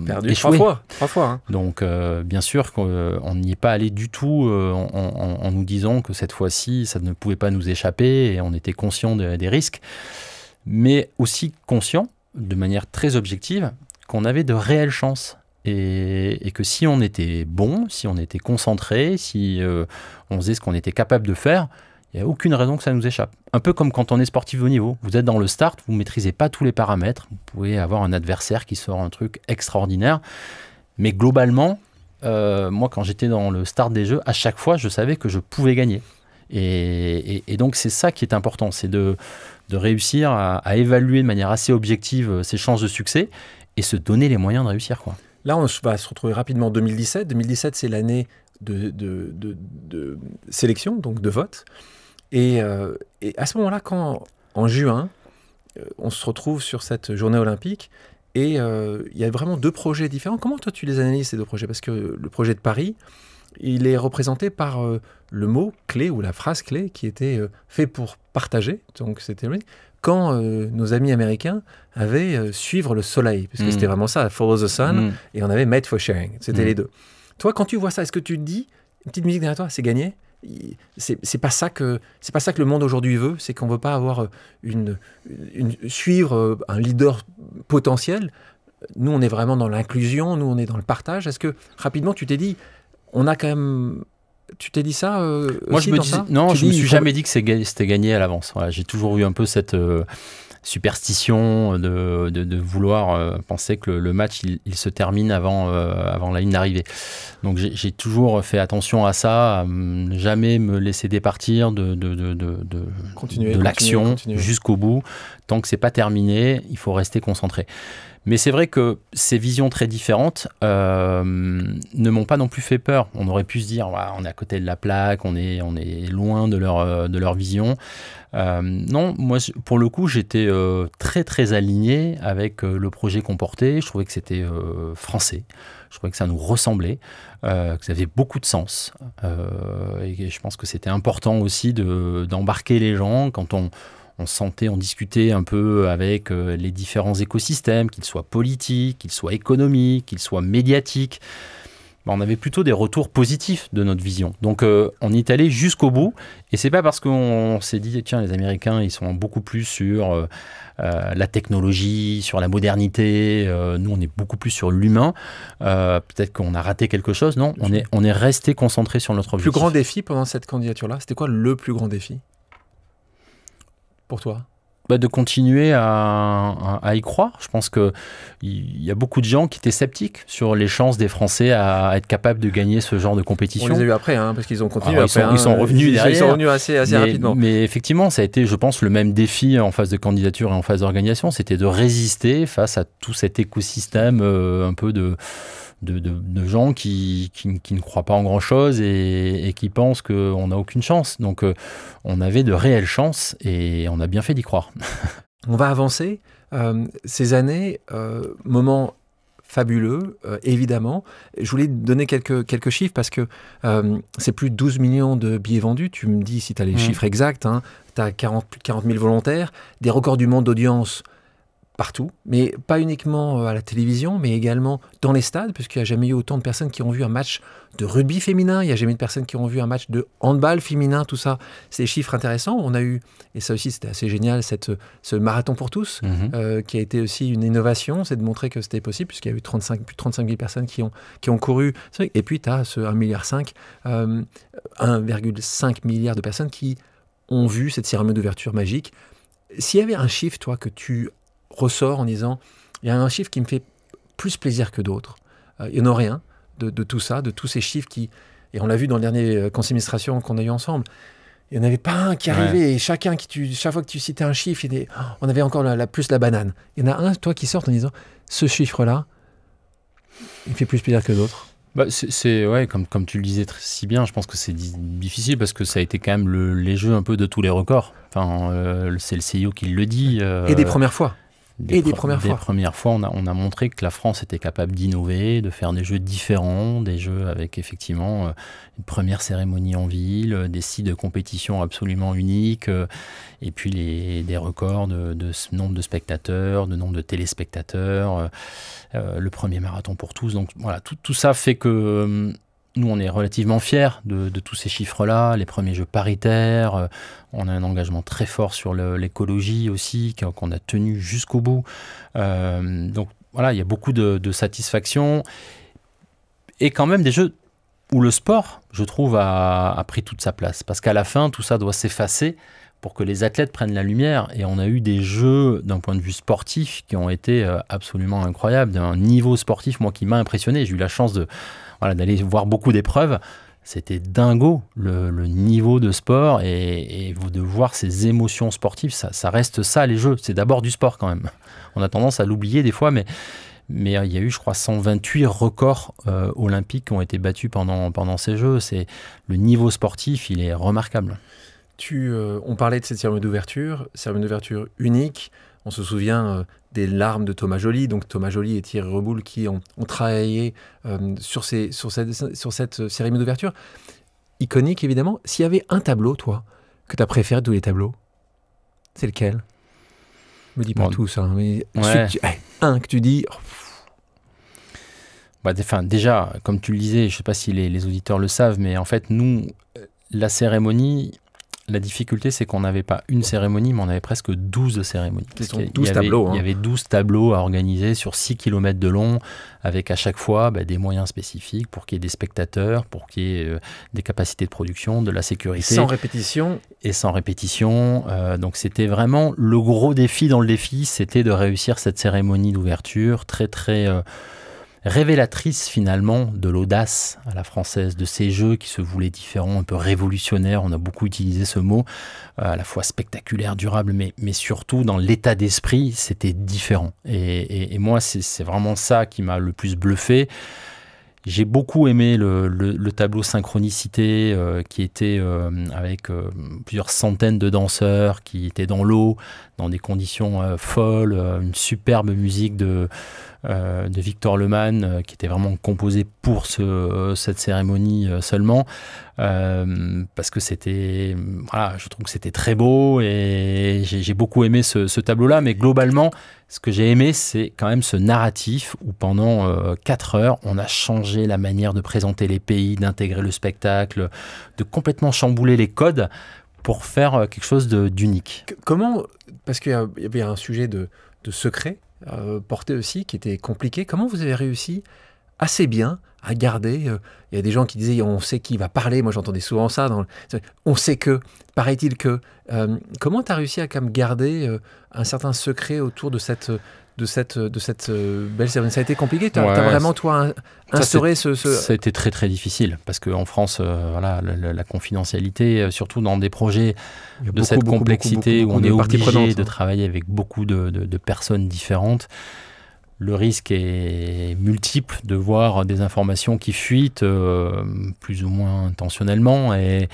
perdu échoué. Trois fois. Hein. Donc bien sûr qu'on n'y est pas allé du tout en nous disant que cette fois-ci, ça ne pouvait pas nous échapper et on était conscient des risques, mais aussi conscient, de manière très objective, qu'on avait de réelles chances. Et que si on était bon, si on était concentré, si on faisait ce qu'on était capable de faire, il n'y a aucune raison que ça nous échappe. Un peu comme quand on est sportif de haut niveau. Vous êtes dans le start, vous ne maîtrisez pas tous les paramètres. Vous pouvez avoir un adversaire qui sort un truc extraordinaire. Mais globalement, moi, quand j'étais dans le start des Jeux, à chaque fois, je savais que je pouvais gagner. Et donc, c'est ça qui est important. C'est de réussir à évaluer de manière assez objective ses chances de succès et se donner les moyens de réussir, quoi. Là, on va se retrouver rapidement en 2017. 2017, c'est l'année de sélection, donc de vote. Et à ce moment-là, en juin, on se retrouve sur cette journée olympique et il y a vraiment deux projets différents. Comment toi, tu les analyses, ces deux projets? Parce que le projet de Paris, il est représenté par le mot clé ou la phrase clé qui était fait pour partager. Donc, c'était quand nos amis américains avaient suivre le soleil, parce que c'était vraiment ça, Follow the Sun, et on avait Made for Sharing. C'était les deux. Toi, quand tu vois ça, est-ce que tu te dis, une petite musique derrière toi, c'est gagné? C'est pas ça que le monde aujourd'hui veut, c'est qu'on veut pas avoir suivre un leader potentiel. Nous, on est vraiment dans l'inclusion, nous, on est dans le partage. Est-ce que rapidement, tu t'es dit, on a quand même... Tu t'es dit ça Moi, aussi je me dans disais, ça non, tu je me dis, suis jamais dit que c'était gagné à l'avance. Voilà, j'ai toujours eu un peu cette superstition de vouloir penser que le match il se termine avant la ligne d'arrivée. Donc j'ai toujours fait attention à ça, à jamais me laisser départir de l'action jusqu'au bout. Tant que c'est pas terminé, il faut rester concentré. Mais c'est vrai que ces visions très différentes ne m'ont pas non plus fait peur. On aurait pu se dire, ouais, on est à côté de la plaque, on est loin de leur vision. Non, moi, pour le coup, j'étais très, très aligné avec le projet qu'on portait. Je trouvais que c'était français. Je trouvais que ça nous ressemblait, que ça avait beaucoup de sens. Et je pense que c'était important aussi d'embarquer les gens quand on discutait un peu avec les différents écosystèmes, qu'ils soient politiques, qu'ils soient économiques, qu'ils soient médiatiques. On avait plutôt des retours positifs de notre vision. Donc on y est allé jusqu'au bout. Et c'est pas parce qu'on s'est dit, tiens, les Américains, ils sont beaucoup plus sur la technologie, sur la modernité. Nous, on est beaucoup plus sur l'humain. Peut-être qu'on a raté quelque chose. Non, on est resté concentré sur notre objectif. Le plus grand défi pendant cette candidature-là, c'était quoi le plus grand défi pour toi? De continuer à y croire. Je pense qu'il y a beaucoup de gens qui étaient sceptiques sur les chances des Français à être capables de gagner ce genre de compétition. On les a eu après, parce qu'ils ont continué. Alors, ils sont revenus derrière. Ils sont revenus assez rapidement. Mais effectivement, ça a été, je pense, le même défi en phase de candidature et en phase d'organisation. C'était de résister face à tout cet écosystème un peu de gens qui ne croient pas en grand-chose et qui pensent qu'on n'a aucune chance. Donc, on avait de réelles chances et on a bien fait d'y croire. On va avancer. Ces années, moments fabuleux, évidemment. Je voulais te donner quelques chiffres parce que c'est plus de 12 millions de billets vendus. Tu me dis si tu as les chiffres exacts. Tu as plus de 40 000 volontaires, des records du monde d'audience partout, mais pas uniquement à la télévision, mais également dans les stades, puisqu'il n'y a jamais eu autant de personnes qui ont vu un match de rugby féminin, il n'y a jamais eu de personnes qui ont vu un match de handball féminin, tout ça. C'est des chiffres intéressants. On a eu, et ça aussi c'était assez génial, ce marathon pour tous, qui a été aussi une innovation, c'est de montrer que c'était possible, puisqu'il y a eu plus de 35 000 personnes qui ont couru. Et puis tu as ce 1,5 milliard, 1,5 milliard de personnes qui ont vu cette cérémonie d'ouverture magique. S'il y avait un chiffre, toi, que tu ressort en disant, il y a un chiffre qui me fait plus plaisir que d'autres. Il n'y en aurait un de tout ça, de tous ces chiffres qui, et on l'a vu dans le dernier conseil d'administration qu'on a eu ensemble, il n'y en avait pas un qui arrivait et chaque fois que tu citais un chiffre, on avait encore plus la banane. Il y en a un, toi, qui sort en disant, ce chiffre-là, il me fait plus plaisir que d'autres. Comme tu le disais si bien, je pense que c'est difficile parce que ça a été quand même les jeux un peu de tous les records. Enfin, c'est le CIO qui le dit. Et des premières fois. Des premières fois, on a montré que la France était capable d'innover, de faire des jeux différents, des jeux avec effectivement une première cérémonie en ville, des sites de compétition absolument uniques, et puis des records de nombre de spectateurs, de nombre de téléspectateurs, le premier marathon pour tous. Donc voilà, tout ça fait que nous, on est relativement fiers de tous ces chiffres-là, les premiers jeux paritaires, on a un engagement très fort sur l'écologie aussi, qu'on a tenu jusqu'au bout. Donc voilà, il y a beaucoup de satisfaction. Et quand même des jeux où le sport, je trouve, a pris toute sa place. Parce qu'à la fin, tout ça doit s'effacer pour que les athlètes prennent la lumière. Et on a eu des jeux, d'un point de vue sportif, qui ont été absolument incroyables, d'un niveau sportif, moi, qui m'a impressionné. J'ai eu la chance d'aller voir beaucoup d'épreuves. C'était dingo, le niveau de sport et de voir ces émotions sportives, ça reste ça, les jeux. C'est d'abord du sport quand même. On a tendance à l'oublier des fois, mais il y a eu, je crois, 128 records olympiques qui ont été battus pendant ces jeux. Le niveau sportif, il est remarquable. On parlait de cette cérémonie d'ouverture unique. On se souvient des larmes de Thomas Joly. Donc Thomas Joly et Thierry Reboul qui ont travaillé sur cette cérémonie d'ouverture. Iconique, évidemment. S'il y avait un tableau, toi, que tu as préféré de tous les tableaux, c'est lequel? Me dis pas Bon, tous, hein, mais ouais. un que tu dis... Déjà, comme tu le disais, je ne sais pas si les auditeurs le savent, mais en fait, nous, la cérémonie, la difficulté, c'est qu'on n'avait pas une cérémonie, mais on avait presque 12 cérémonies. Ce sont 12 tableaux. Il y avait 12 tableaux à organiser sur 6 km de long, avec à chaque fois des moyens spécifiques pour qu'il y ait des spectateurs, pour qu'il y ait des capacités de production, de la sécurité. Sans répétition. Et sans répétition. Donc c'était vraiment le gros défi dans le défi, c'était de réussir cette cérémonie d'ouverture très très révélatrice finalement de l'audace à la française, de ces jeux qui se voulaient différents, un peu révolutionnaires. On a beaucoup utilisé ce mot, à la fois spectaculaire, durable, mais surtout dans l'état d'esprit, c'était différent. Et moi, c'est vraiment ça qui m'a le plus bluffé. J'ai beaucoup aimé le tableau synchronicité qui était avec plusieurs centaines de danseurs qui étaient dans l'eau, dans des conditions folles, une superbe musique de Victor Lehmann qui était vraiment composée pour cette cérémonie seulement, parce que c'était, voilà, je trouve que c'était très beau et j'ai beaucoup aimé ce tableau-là, mais globalement, ce que j'ai aimé, c'est quand même ce narratif où pendant 4 heures, on a changé la manière de présenter les pays, d'intégrer le spectacle, de complètement chambouler les codes pour faire quelque chose d'unique. Comment, parce qu'il y avait un sujet de secret porté aussi qui était compliqué, comment vous avez réussi assez bien à garder, il y a des gens qui disaient on sait qui va parler, moi j'entendais souvent ça, on sait que, paraît-il que, comment tu as réussi à quand même garder un certain secret autour de cette belle cérémonie? Ça a été compliqué, tu as vraiment toi instauré ça a été très très difficile, parce qu'en France, la confidentialité, surtout dans des projets de cette complexité où on est obligé de travailler avec beaucoup de personnes différentes, le risque est multiple de voir des informations qui fuitent plus ou moins intentionnellement. Et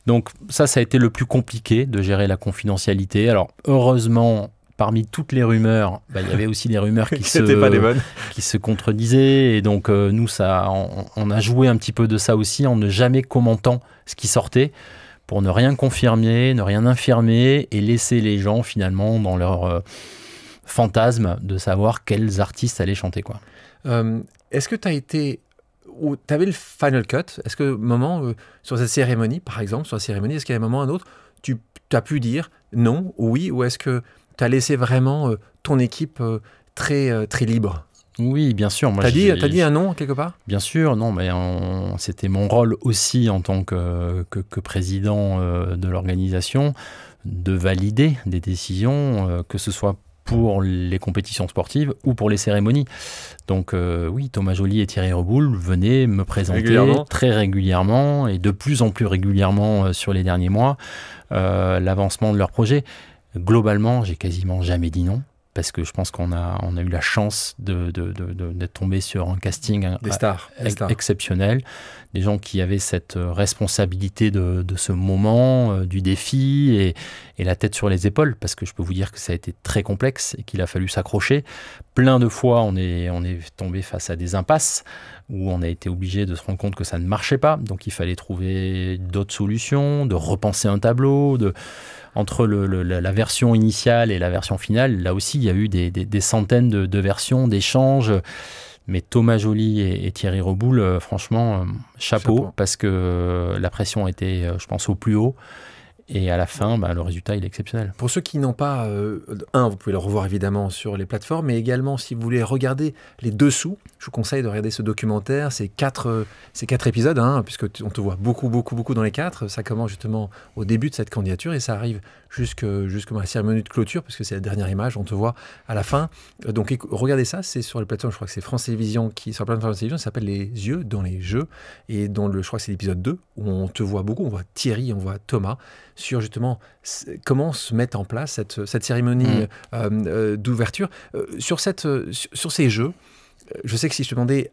donc ça a été le plus compliqué de gérer la confidentialité. Alors heureusement, parmi toutes les rumeurs, il y avait aussi des rumeurs qui se contredisaient. Et donc nous, on a joué un petit peu de ça aussi en ne jamais commentant ce qui sortait, pour ne rien confirmer, ne rien infirmer et laisser les gens finalement dans leur... fantasme de savoir quels artistes allaient chanter, quoi. Est-ce que tu as été... Tu avais le final cut? Est-ce que sur cette cérémonie, par exemple, est-ce qu'il y a un moment ou un autre, tu as pu dire non, oui, ou est-ce que tu as laissé vraiment ton équipe très, très libre? Oui, bien sûr. T'as dit un non, quelque part? Bien sûr, non, mais c'était mon rôle aussi en tant que président de l'organisation de valider des décisions, que ce soit pour les compétitions sportives ou pour les cérémonies. Donc oui, Thomas Joly et Thierry Reboul venaient me présenter très régulièrement et de plus en plus régulièrement sur les derniers mois l'avancement de leur projet. Globalement, j'ai quasiment jamais dit non, parce que je pense qu'on a eu la chance d'être tombé sur un casting des stars. exceptionnel, des gens qui avaient cette responsabilité de ce moment, du défi et la tête sur les épaules, parce que je peux vous dire que ça a été très complexe et qu'il a fallu s'accrocher. Plein de fois, on est tombé face à des impasses où on a été obligé de se rendre compte que ça ne marchait pas, donc il fallait trouver d'autres solutions, de repenser un tableau, entre la version initiale et la version finale, là aussi, il y a eu des centaines de versions, d'échanges. Mais Thomas Joly et Thierry Reboul, franchement, chapeau, parce que la pression était, je pense, au plus haut. Et à la fin, le résultat, il est exceptionnel. Pour ceux qui n'ont pas... vous pouvez le revoir évidemment sur les plateformes, mais également, si vous voulez regarder les dessous, je vous conseille de regarder ce documentaire. C'est 4 épisodes, puisqu'on te voit beaucoup dans les 4. Ça commence justement au début de cette candidature et ça arrive jusqu'à la cérémonie de clôture, parce que c'est la dernière image, on te voit à la fin. Donc regardez ça, c'est sur les plateformes, je crois que c'est France Télévisions, sur la plateforme France Télévisions, ça s'appelle Les yeux dans les jeux, et je crois que c'est l'épisode 2, où on te voit beaucoup, on voit Thierry, on voit Thomas, sur justement comment se met en place cette cérémonie d'ouverture. Sur ces jeux, je sais que si je te demandais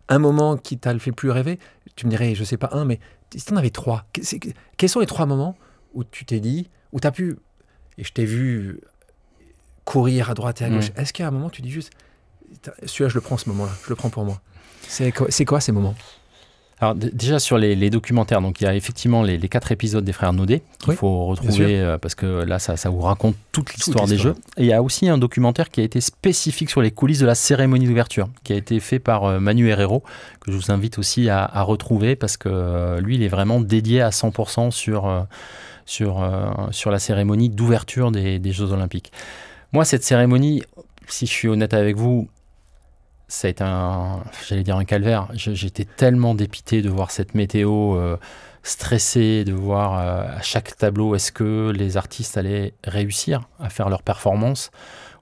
un moment qui t'a le fait plus rêver, tu me dirais, je sais pas mais si tu en avais 3, quels sont les 3 moments où tu t'es dit, où tu as pu, et je t'ai vu courir à droite et à gauche, est-ce qu'il y a un moment où tu dis juste, celui-là je le prends ce moment-là, je le prends pour moi? C'est quoi ces moments? Alors déjà sur les documentaires, donc il y a effectivement les 4 épisodes des frères Naudet qu'il faut retrouver parce que là ça vous raconte toute l'histoire des jeux. Et il y a aussi un documentaire qui a été spécifique sur les coulisses de la cérémonie d'ouverture, qui a été fait par Manu Herrero, que je vous invite aussi à retrouver parce que lui il est vraiment dédié à 100% sur la cérémonie d'ouverture des Jeux Olympiques. Moi cette cérémonie, si je suis honnête avec vous, ça a été un calvaire. J'étais tellement dépité de voir cette météo, stressé, de voir à chaque tableau, est-ce que les artistes allaient réussir à faire leur performance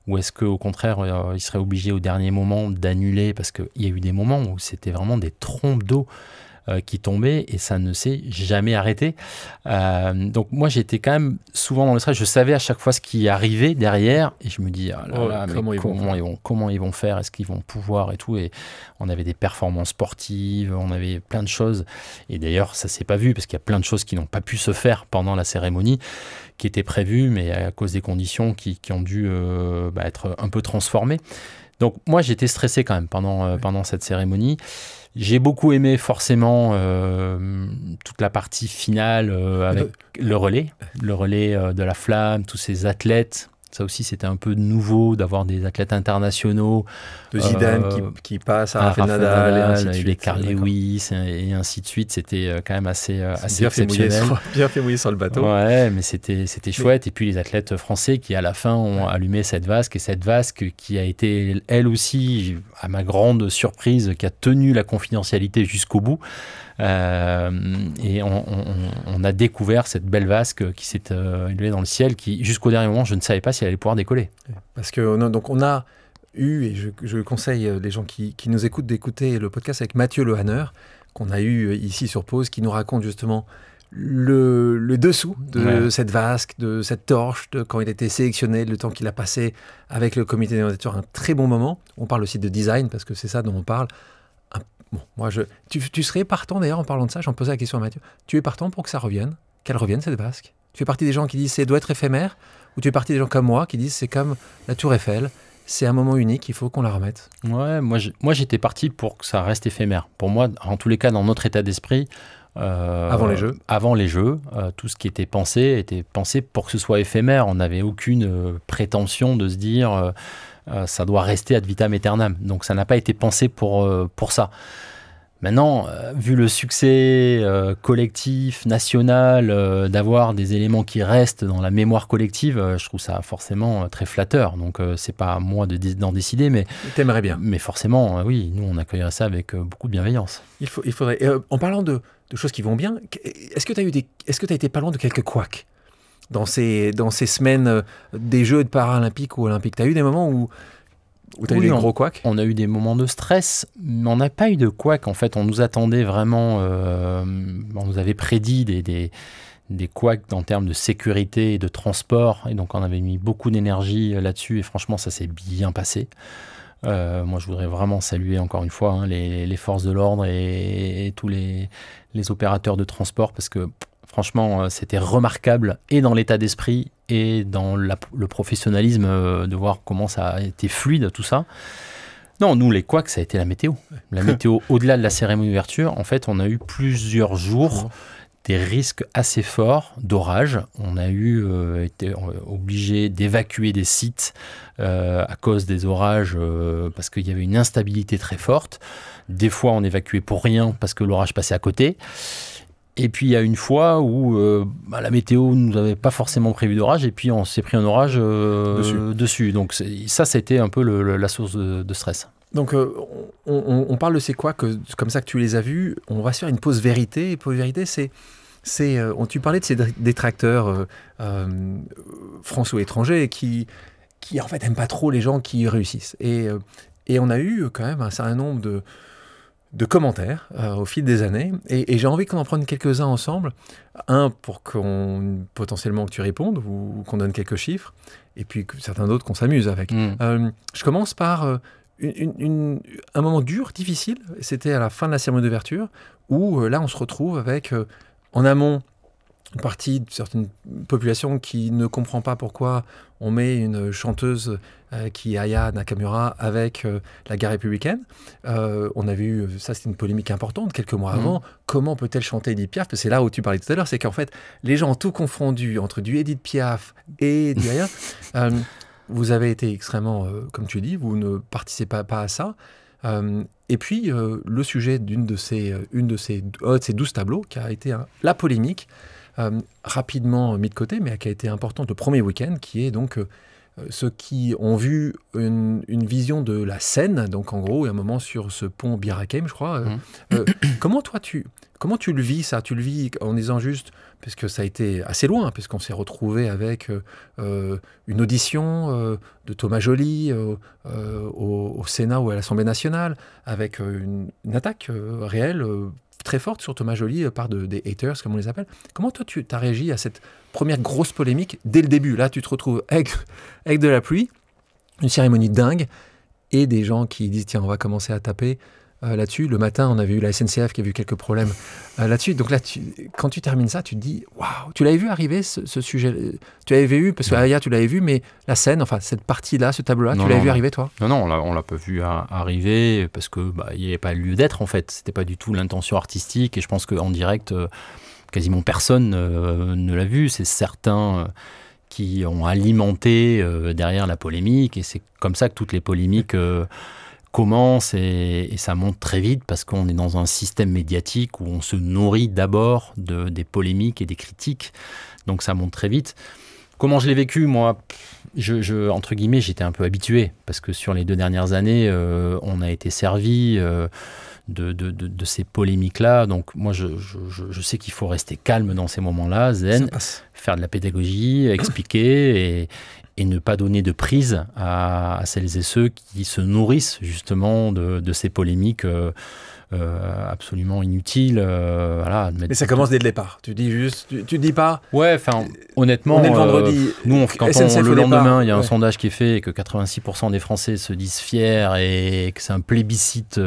ou est-ce qu'au contraire, ils seraient obligés au dernier moment d'annuler parce qu'il y a eu des moments où c'était vraiment des trompes d'eau qui tombaient et ça ne s'est jamais arrêté. Donc moi j'étais quand même souvent dans le stress, je savais à chaque fois ce qui arrivait derrière et je me dis comment ils vont faire, est-ce qu'ils vont pouvoir et tout, et on avait des performances sportives, on avait plein de choses et d'ailleurs ça s'est pas vu parce qu'il y a plein de choses qui n'ont pas pu se faire pendant la cérémonie qui étaient prévues mais à cause des conditions qui ont dû être un peu transformées. Donc moi j'étais stressé quand même pendant cette cérémonie. J'ai beaucoup aimé forcément toute la partie finale avec le relais de la flamme, tous ces athlètes. Ça aussi, c'était un peu nouveau d'avoir des athlètes internationaux. De Zidane qui passe à Rafael Nadal et ainsi de suite. Les Carl Lewis et ainsi de suite. C'était quand même assez exceptionnel. Bien fait mouiller sur le bateau. Ouais, mais c'était chouette. Et puis les athlètes français qui, à la fin, ont allumé cette vasque. Et cette vasque qui a été, elle aussi, à ma grande surprise, qui a tenu la confidentialité jusqu'au bout. Et on a découvert cette belle vasque qui s'est élevée dans le ciel, qui jusqu'au dernier moment je ne savais pas si elle allait pouvoir décoller. Parce que donc on a eu, et je conseille les gens qui nous écoutent d'écouter le podcast avec Mathieu Lehanner, qu'on a eu ici sur Pause, qui nous raconte justement le dessous de cette vasque, de cette torche, de quand il a été sélectionné, le temps qu'il a passé avec le comité d'organisation, un très bon moment. On parle aussi de design parce que c'est ça dont on parle. Bon, moi tu serais partant d'ailleurs en parlant de ça, j'en posais la question à Mathieu. Tu es partant pour que ça revienne, qu'elle revienne cette vasque? Tu fais partie des gens qui disent ça doit être éphémère, ou tu es partie des gens comme moi qui disent c'est comme la Tour Eiffel, c'est un moment unique, il faut qu'on la remette? Ouais, moi j'étais parti pour que ça reste éphémère. Pour moi, en tous les cas, dans notre état d'esprit, avant les Jeux, tout ce qui était pensé pour que ce soit éphémère. On n'avait aucune prétention de se dire ça doit rester ad vitam aeternam. Donc ça n'a pas été pensé pour ça. Maintenant, vu le succès collectif, national, d'avoir des éléments qui restent dans la mémoire collective, je trouve ça forcément très flatteur. Donc c'est pas à moi d'en décider, mais t'aimerais bien. Mais forcément, oui, nous on accueillerait ça avec beaucoup de bienveillance. Il faudrait. En parlant de choses qui vont bien, est-ce que tu as été pas loin de quelques couacs dans ces semaines des Jeux de Paralympiques ou Olympiques? Tu as eu des moments où tu as eu des gros couacs? On a eu des moments de stress, mais on n'a pas eu de couacs. En fait, on nous attendait vraiment... on nous avait prédit des couacs en termes de sécurité et de transport. Et donc, on avait mis beaucoup d'énergie là-dessus. Et franchement, ça s'est bien passé. Moi, je voudrais vraiment saluer encore une fois les forces de l'ordre et tous les opérateurs de transport parce que... Franchement, c'était remarquable et dans l'état d'esprit et dans le professionnalisme de voir comment ça a été fluide, tout ça. Non, nous, les couacs, ça a été la météo. La météo, au-delà de la cérémonie d'ouverture, en fait, on a eu plusieurs jours des risques assez forts d'orage. On a été obligé d'évacuer des sites à cause des orages parce qu'il y avait une instabilité très forte. Des fois, on évacuait pour rien parce que l'orage passait à côté. Et puis il y a une fois où la météo ne nous avait pas forcément prévu d'orage et puis on s'est pris un orage dessus. Donc ça a été un peu la source de stress. Donc on parle de ces couacs, comme ça que tu les as vus. On va se faire une pause vérité. Et pause vérité, tu parlais de ces détracteurs français ou étrangers qui en fait n'aiment pas trop les gens qui réussissent. Et on a eu quand même un certain nombre de commentaires au fil des années, et j'ai envie qu'on en prenne quelques-uns ensemble. Un, pour potentiellement que tu répondes, ou qu'on donne quelques chiffres, et puis certains d'autres qu'on s'amuse avec. Je commence par un moment dur, difficile, c'était à la fin de la cérémonie d'ouverture, où là on se retrouve avec, en amont une partie de certaines populations qui ne comprend pas pourquoi on met une chanteuse qui est Aya Nakamura avec la guerre républicaine. On avait eu, ça c'était une polémique importante quelques mois avant. Comment peut-elle chanter Edith Piaf? C'est là où tu parlais tout à l'heure, c'est qu'en fait, les gens ont tout confondu entre du Edith Piaf et du Aya. Vous avez été extrêmement, comme tu dis, vous ne participez pas à ça. Et puis, le sujet d'un de ces 12 tableaux, qui a été la polémique, rapidement mis de côté, mais qui a été importante le premier week-end, qui est donc ceux qui ont vu une vision de la Seine, donc en gros, un moment sur ce pont Bir Hakeim, je crois. Comment tu le vis, ça? Tu le vis en disant juste, parce que ça a été assez loin, puisqu'on s'est retrouvé avec une audition de Thomas Joly au Sénat ou à l'Assemblée nationale, avec une attaque réelle, très forte sur Thomas Joly par des haters, comme on les appelle. Comment toi, tu as réagi à cette première grosse polémique dès le début? Là, tu te retrouves avec de la pluie, une cérémonie dingue, et des gens qui disent, tiens, on va commencer à taper là-dessus. Le matin, on avait eu la SNCF qui a vu quelques problèmes là-dessus. Donc là, quand tu termines ça, tu te dis, waouh, tu l'avais vu arriver ce sujet? Tu l'avais vu, parce que Aya, tu l'avais vu, mais la scène, enfin, cette partie-là, ce tableau-là, tu l'avais vu arriver, toi? Non, on l'a pas vu arriver, parce que il n'y avait pas lieu d'être, en fait. C'était pas du tout l'intention artistique, et je pense qu'en direct, quasiment personne ne l'a vu. C'est certains qui ont alimenté derrière la polémique, et c'est comme ça que toutes les polémiques commence et ça monte très vite parce qu'on est dans un système médiatique où on se nourrit d'abord des polémiques et des critiques. Donc ça monte très vite. Comment je l'ai vécu, moi, entre guillemets, j'étais un peu habitué parce que sur les 2 dernières années, on a été servi de ces polémiques-là. Donc moi, je sais qu'il faut rester calme dans ces moments-là, zen, faire de la pédagogie, expliquer et ne pas donner de prise à celles et ceux qui se nourrissent justement de ces polémiques absolument inutiles. Voilà, mais ça commence dès le départ. Tu dis juste, tu dis pas. Ouais, enfin, honnêtement, on est le vendredi. Nous, quand le lendemain, il y a un sondage qui est fait et que 86% des Français se disent fiers et que c'est un plébiscite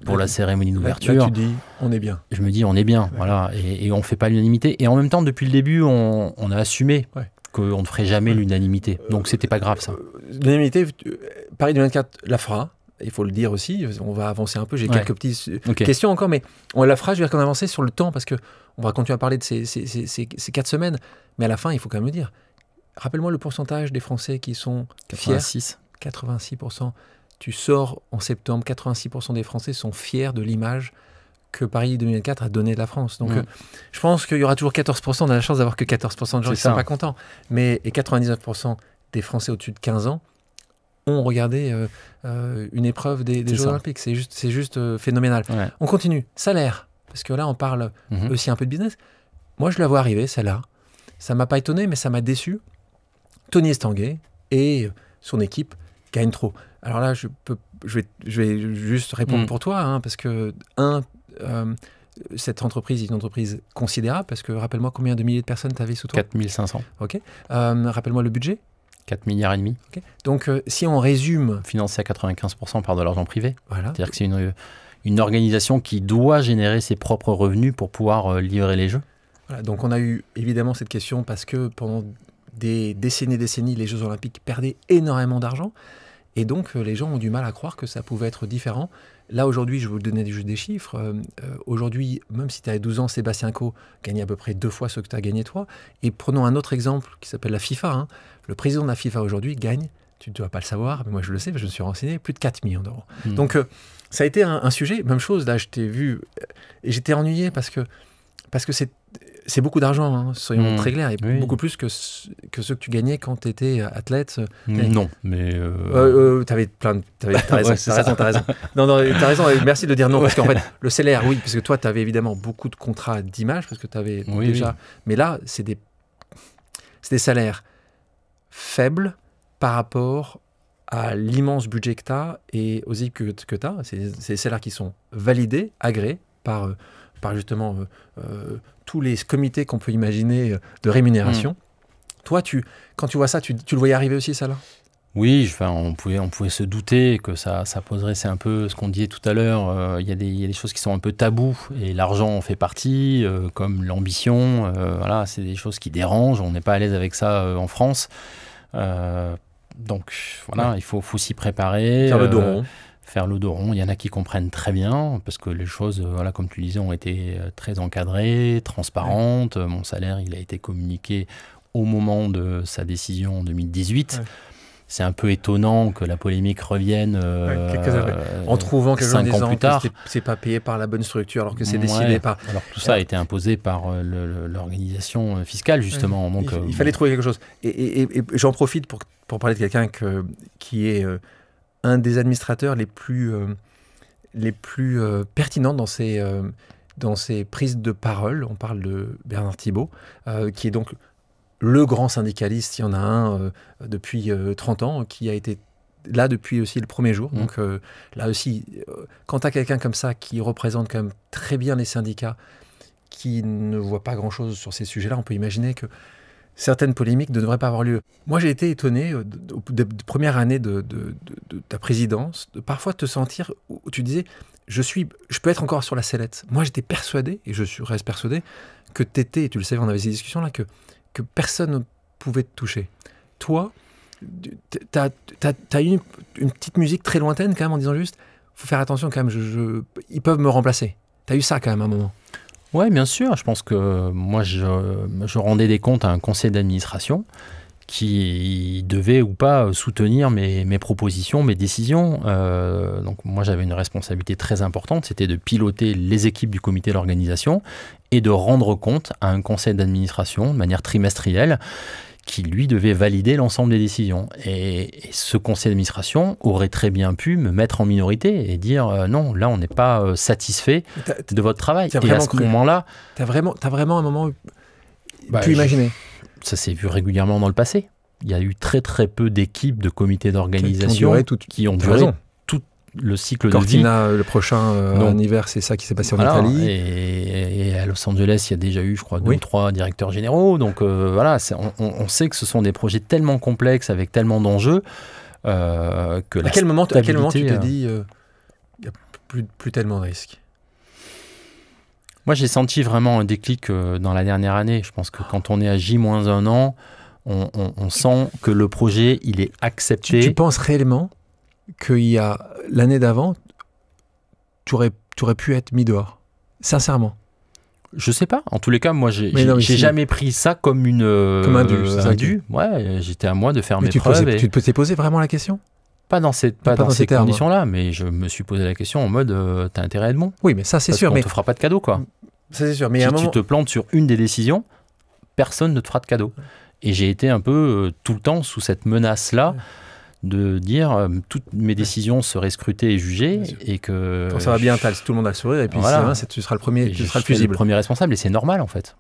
pour la cérémonie d'ouverture. Là, tu dis, on est bien. Je me dis, on est bien, voilà, et on fait pas l'unanimité. Et en même temps, depuis le début, on a assumé. Qu'on ne ferait jamais l'unanimité. Donc, c'était pas grave, ça. L'unanimité, Paris 2024 la fera. Il faut le dire aussi. On va avancer un peu. J'ai quelques petites questions encore, mais on la fera. Je vais dire qu'on va avancer sur le temps parce qu'on va continuer à parler de ces 4 semaines. Mais à la fin, il faut quand même le dire. Rappelle-moi le pourcentage des Français qui sont 86. fiers. 86%. Tu sors en septembre, 86% des Français sont fiers de l'image que Paris 2024 a donné de la France. Donc, je pense qu'il y aura toujours 14%. On a la chance d'avoir que 14% de gens qui ne sont pas contents. Et 99% des Français au-dessus de 15 ans ont regardé une épreuve des Jeux Olympiques. C'est juste phénoménal. Ouais. On continue. Salaire. Parce que là, on parle aussi un peu de business. Moi, je la vois arriver, celle-là. Ça ne m'a pas étonné, mais ça m'a déçu. Tony Estanguet et son équipe gagnent trop. Alors là, je vais juste répondre pour toi, parce que, cette entreprise est une entreprise considérable, parce que rappelle-moi combien de milliers de personnes tu avais sous toi? 4500. Ok. Rappelle-moi le budget? 4 milliards et demi. Okay. Donc, si on résume... Financé à 95% par de l'argent privé. Voilà. C'est-à-dire que c'est une organisation qui doit générer ses propres revenus pour pouvoir livrer les Jeux. Voilà. Donc, on a eu évidemment cette question parce que pendant des décennies, les Jeux Olympiques perdaient énormément d'argent. Et donc, les gens ont du mal à croire que ça pouvait être différent. Là, aujourd'hui, je vais vous donner juste des chiffres. Aujourd'hui, même si tu as 12 ans, Sébastien Coe gagne à peu près 2 fois ce que tu as gagné toi. Et prenons un autre exemple qui s'appelle la FIFA. Le président de la FIFA aujourd'hui gagne, tu ne dois pas le savoir, mais moi je le sais, je me suis renseigné, plus de 4 millions d'euros. Donc, ça a été un sujet. Même chose, là, je t'ai vu et j'étais ennuyé parce que c'est beaucoup d'argent, soyons très clairs, et beaucoup plus que ceux que tu gagnais quand tu étais athlète. Non, mais... T'as raison. Non, t'as raison, et merci de dire non, parce qu'en fait, le salaire, oui, parce que toi, tu avais évidemment beaucoup de contrats d'image, parce que tu avais déjà... Mais là, c'est des salaires faibles par rapport à l'immense budget que tu as et aux équipes que tu as. C'est des salaires qui sont validés, agréés par justement tous les comités qu'on peut imaginer de rémunération. Toi, quand tu vois ça, tu le voyais arriver aussi, ça là? Oui, on pouvait se douter que ça poserait, c'est un peu ce qu'on disait tout à l'heure, il y a des choses qui sont un peu tabous, et l'argent en fait partie, comme l'ambition, voilà, c'est des choses qui dérangent, on n'est pas à l'aise avec ça en France. Donc voilà, il faut s'y préparer. Faire le dos rond. Faire le dos rond. Il y en a qui comprennent très bien, parce que les choses, voilà, comme tu disais, ont été très encadrées, transparentes. Mon salaire, il a été communiqué au moment de sa décision en 2018. Ouais. C'est un peu étonnant que la polémique revienne en trouvant que 5 ans plus tard. C'est pas payé par la bonne structure, alors que c'est décidé par... Alors tout ça a été imposé par l'organisation fiscale, justement. Ouais. Donc, il fallait trouver quelque chose. Et j'en profite pour parler de quelqu'un qui est un des administrateurs les plus pertinents dans ses prises de parole. On parle de Bernard Thibault, qui est donc le grand syndicaliste. Il y en a un depuis 30 ans qui a été là depuis aussi le premier jour. Donc là aussi, quand tu as quelqu'un comme ça qui représente quand même très bien les syndicats, qui ne voit pas grand-chose sur ces sujets-là, on peut imaginer que certaines polémiques ne devraient pas avoir lieu. Moi, j'ai été étonné, de première année de ta présidence, de parfois te sentir, où tu disais, je peux être encore sur la sellette. Moi, j'étais persuadé, et reste persuadé, que t'étais, et tu le savais, on avait ces discussions-là, que personne ne pouvait te toucher. Toi, t'as eu une petite musique très lointaine, quand même, en disant juste, faut faire attention, quand même, ils peuvent me remplacer. T'as eu ça, quand même, à un moment. Oui, bien sûr. Je pense que moi, je rendais des comptes à un conseil d'administration qui devait ou pas soutenir mes propositions, mes décisions. Donc moi, j'avais une responsabilité très importante, c'était de piloter les équipes du comité d'organisation et de rendre compte à un conseil d'administration de manière trimestrielle qui, lui, devait valider l'ensemble des décisions. Et ce conseil d'administration aurait très bien pu me mettre en minorité et dire non, là, on n'est pas satisfait de votre travail. Et à ce moment-là... T'as vraiment un moment pu imaginer. Ça s'est vu régulièrement dans le passé. Il y a eu très très peu d'équipes de comités d'organisation qui ont duré tout le cycle de vie. Cortina, le prochain en hiver, c'est ça qui s'est passé en Italie. Et à Los Angeles, il y a déjà eu, je crois, 2 ou 3 directeurs généraux. Donc voilà, on sait que ce sont des projets tellement complexes, avec tellement d'enjeux, que à quel moment tu te dis, il n'y a plus tellement de risques? Moi, j'ai senti vraiment un déclic dans la dernière année. Je pense que quand on est à J-1 an, on sent que le projet, il est accepté. Tu penses réellement qu'il y a l'année d'avant, tu aurais pu être mis dehors? Sincèrement? Je sais pas. En tous les cas, moi, j'ai jamais pris ça comme un dû. Ouais, j'étais à moi de faire mes preuves. Tu t'es posé vraiment la question? Pas dans ces conditions-là, mais je me suis posé la question en mode t'as intérêt à être bon. Oui, mais ça c'est sûr. On te fera pas de cadeau, quoi. Ça c'est sûr. Mais si tu te plantes sur une des décisions, personne ne te fera de cadeau. Et j'ai été un peu tout le temps sous cette menace-là de dire toutes mes décisions seraient scrutées et jugées, et que quand ça va bien, tout le monde a le sourire, et puis voilà. Tu seras le premier, tu seras le fusible. Le premier responsable, et c'est normal en fait.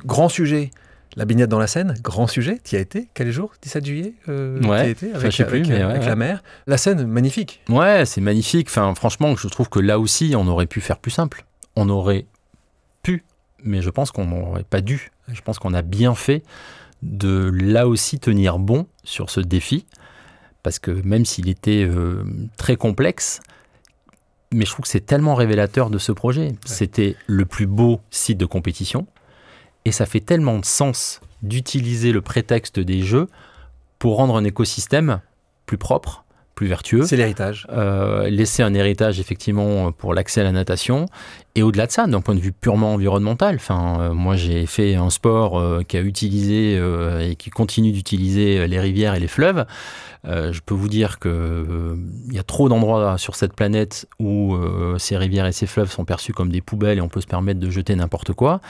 Grand sujet. La baignade dans la Seine, grand sujet, tu y as été, quel jour? 17 juillet ouais, tu y as été avec la mer. La Seine, magnifique. Ouais, c'est magnifique. Enfin, franchement, je trouve que là aussi, on aurait pu faire plus simple. On aurait pu, mais je pense qu'on n'aurait pas dû. Je pense qu'on a bien fait de là aussi tenir bon sur ce défi, parce que même s'il était très complexe, mais je trouve que c'est tellement révélateur de ce projet. Ouais. C'était le plus beau site de compétition. Et ça fait tellement de sens d'utiliser le prétexte des jeux pour rendre un écosystème plus propre, plus vertueux. C'est l'héritage. Laisser un héritage, effectivement, pour l'accès à la natation. Et au-delà de ça, d'un point de vue purement environnemental, moi, j'ai fait un sport qui a utilisé et qui continue d'utiliser les rivières et les fleuves. Je peux vous dire qu'il y a trop d'endroits sur cette planète où ces rivières et ces fleuves sont perçus comme des poubelles et on peut se permettre de jeter n'importe quoi.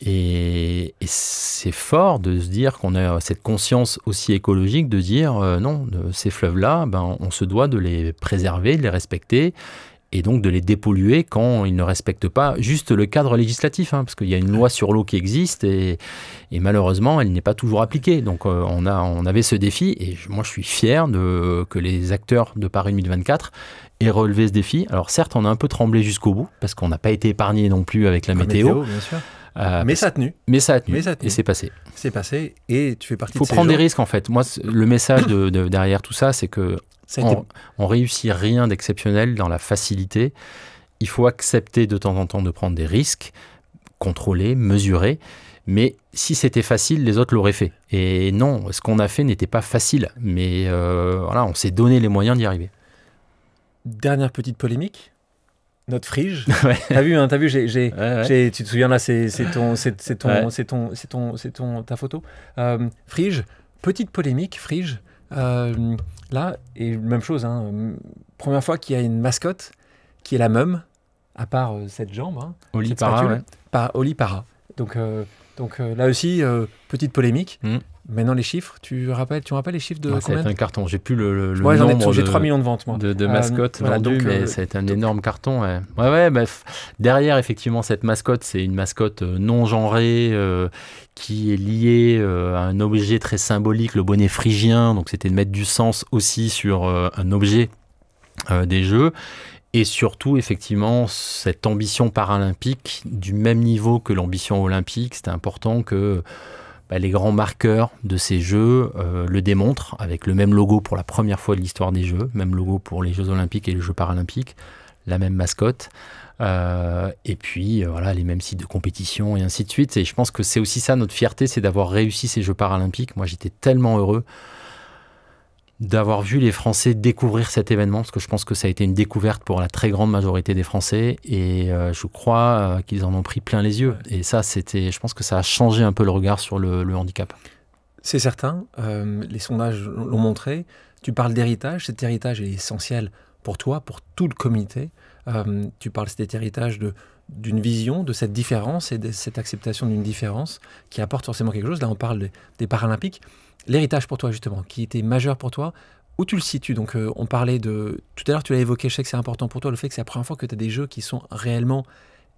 Et c'est fort de se dire qu'on a cette conscience aussi écologique de dire non, ces fleuves-là, on se doit de les préserver, de les respecter et donc de les dépolluer quand ils ne respectent pas juste le cadre législatif, parce qu'il y a une loi sur l'eau qui existe et malheureusement, elle n'est pas toujours appliquée. Donc on avait ce défi et moi je suis fier que les acteurs de Paris 2024 aient relevé ce défi. Alors certes, on a un peu tremblé jusqu'au bout parce qu'on n'a pas été épargné non plus avec la météo. Bien sûr. Mais ça a tenu. Mais ça a tenu. Et c'est passé. C'est passé et tu fais partie de ces gens. Il faut prendre des risques en fait. Moi, le message derrière tout ça, c'est que on réussit rien d'exceptionnel dans la facilité. Il faut accepter de temps en temps de prendre des risques, contrôler, mesurer. Mais si c'était facile, les autres l'auraient fait. Et non, ce qu'on a fait n'était pas facile. Mais voilà, on s'est donné les moyens d'y arriver. Dernière petite polémique. Notre Frige. Ouais. T'as vu, tu te souviens là, c'est ta photo. Frige, petite polémique, Frige. Là, et même chose, première fois qu'il y a une mascotte qui est la même, à part cette jambe. Oli Para, Oli Para. Donc là aussi, petite polémique. Maintenant, les chiffres, tu rappelles les chiffres de combien? Ça a été un carton. J'ai plus le nombre. J'ai 3 millions de ventes, moi. De mascottes vendues, mais ça a été un énorme carton. Ouais. Derrière, effectivement, cette mascotte, c'est une mascotte non genrée qui est liée à un objet très symbolique, le bonnet phrygien. Donc, c'était de mettre du sens aussi sur un objet des Jeux. Et surtout, effectivement, cette ambition paralympique du même niveau que l'ambition olympique. C'était important que les grands marqueurs de ces Jeux le démontrent, avec le même logo pour la première fois de l'histoire des Jeux, même logo pour les Jeux olympiques et les Jeux paralympiques, la même mascotte, et puis voilà, les mêmes sites de compétition et ainsi de suite. Et je pense que c'est aussi ça notre fierté, c'est d'avoir réussi ces Jeux paralympiques. Moi, j'étais tellement heureux d'avoir vu les Français découvrir cet événement, parce que je pense que ça a été une découverte pour la très grande majorité des Français, et je crois qu'ils en ont pris plein les yeux. Et ça, je pense que ça a changé un peu le regard sur le handicap. C'est certain, les sondages l'ont montré. Tu parles d'héritage, cet héritage est essentiel pour toi, pour tout le comité. Tu parles de cet héritage d'une vision, de cette différence et de cette acceptation d'une différence qui apporte forcément quelque chose. Là, on parle des Paralympiques. L'héritage pour toi, justement, qui était majeur pour toi, où tu le situes? Donc, on parlait de... Tout à l'heure, tu l'as évoqué, je sais que c'est important pour toi, le fait que c'est la première fois que tu as des Jeux qui sont réellement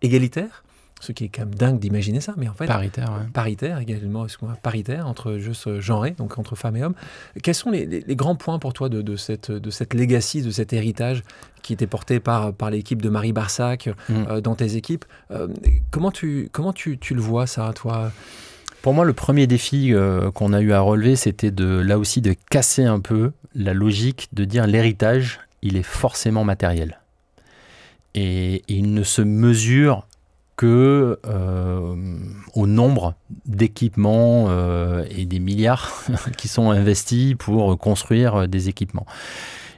égalitaires, ce qui est quand même dingue d'imaginer ça, mais en fait... Paritaire, ouais. Paritaire, également, paritaire, entre juste genrés, donc entre femmes et hommes. Quels sont les grands points pour toi de cette legacy, de cet héritage qui était porté par l'équipe de Marie Barsac dans tes équipes? Comment tu le vois, ça, toi? Pour moi, le premier défi qu'on a eu à relever, c'était là aussi de casser un peu la logique de dire l'héritage, il est forcément matériel. Et il ne se mesure que au nombre d'équipements et des milliards qui sont investis pour construire des équipements.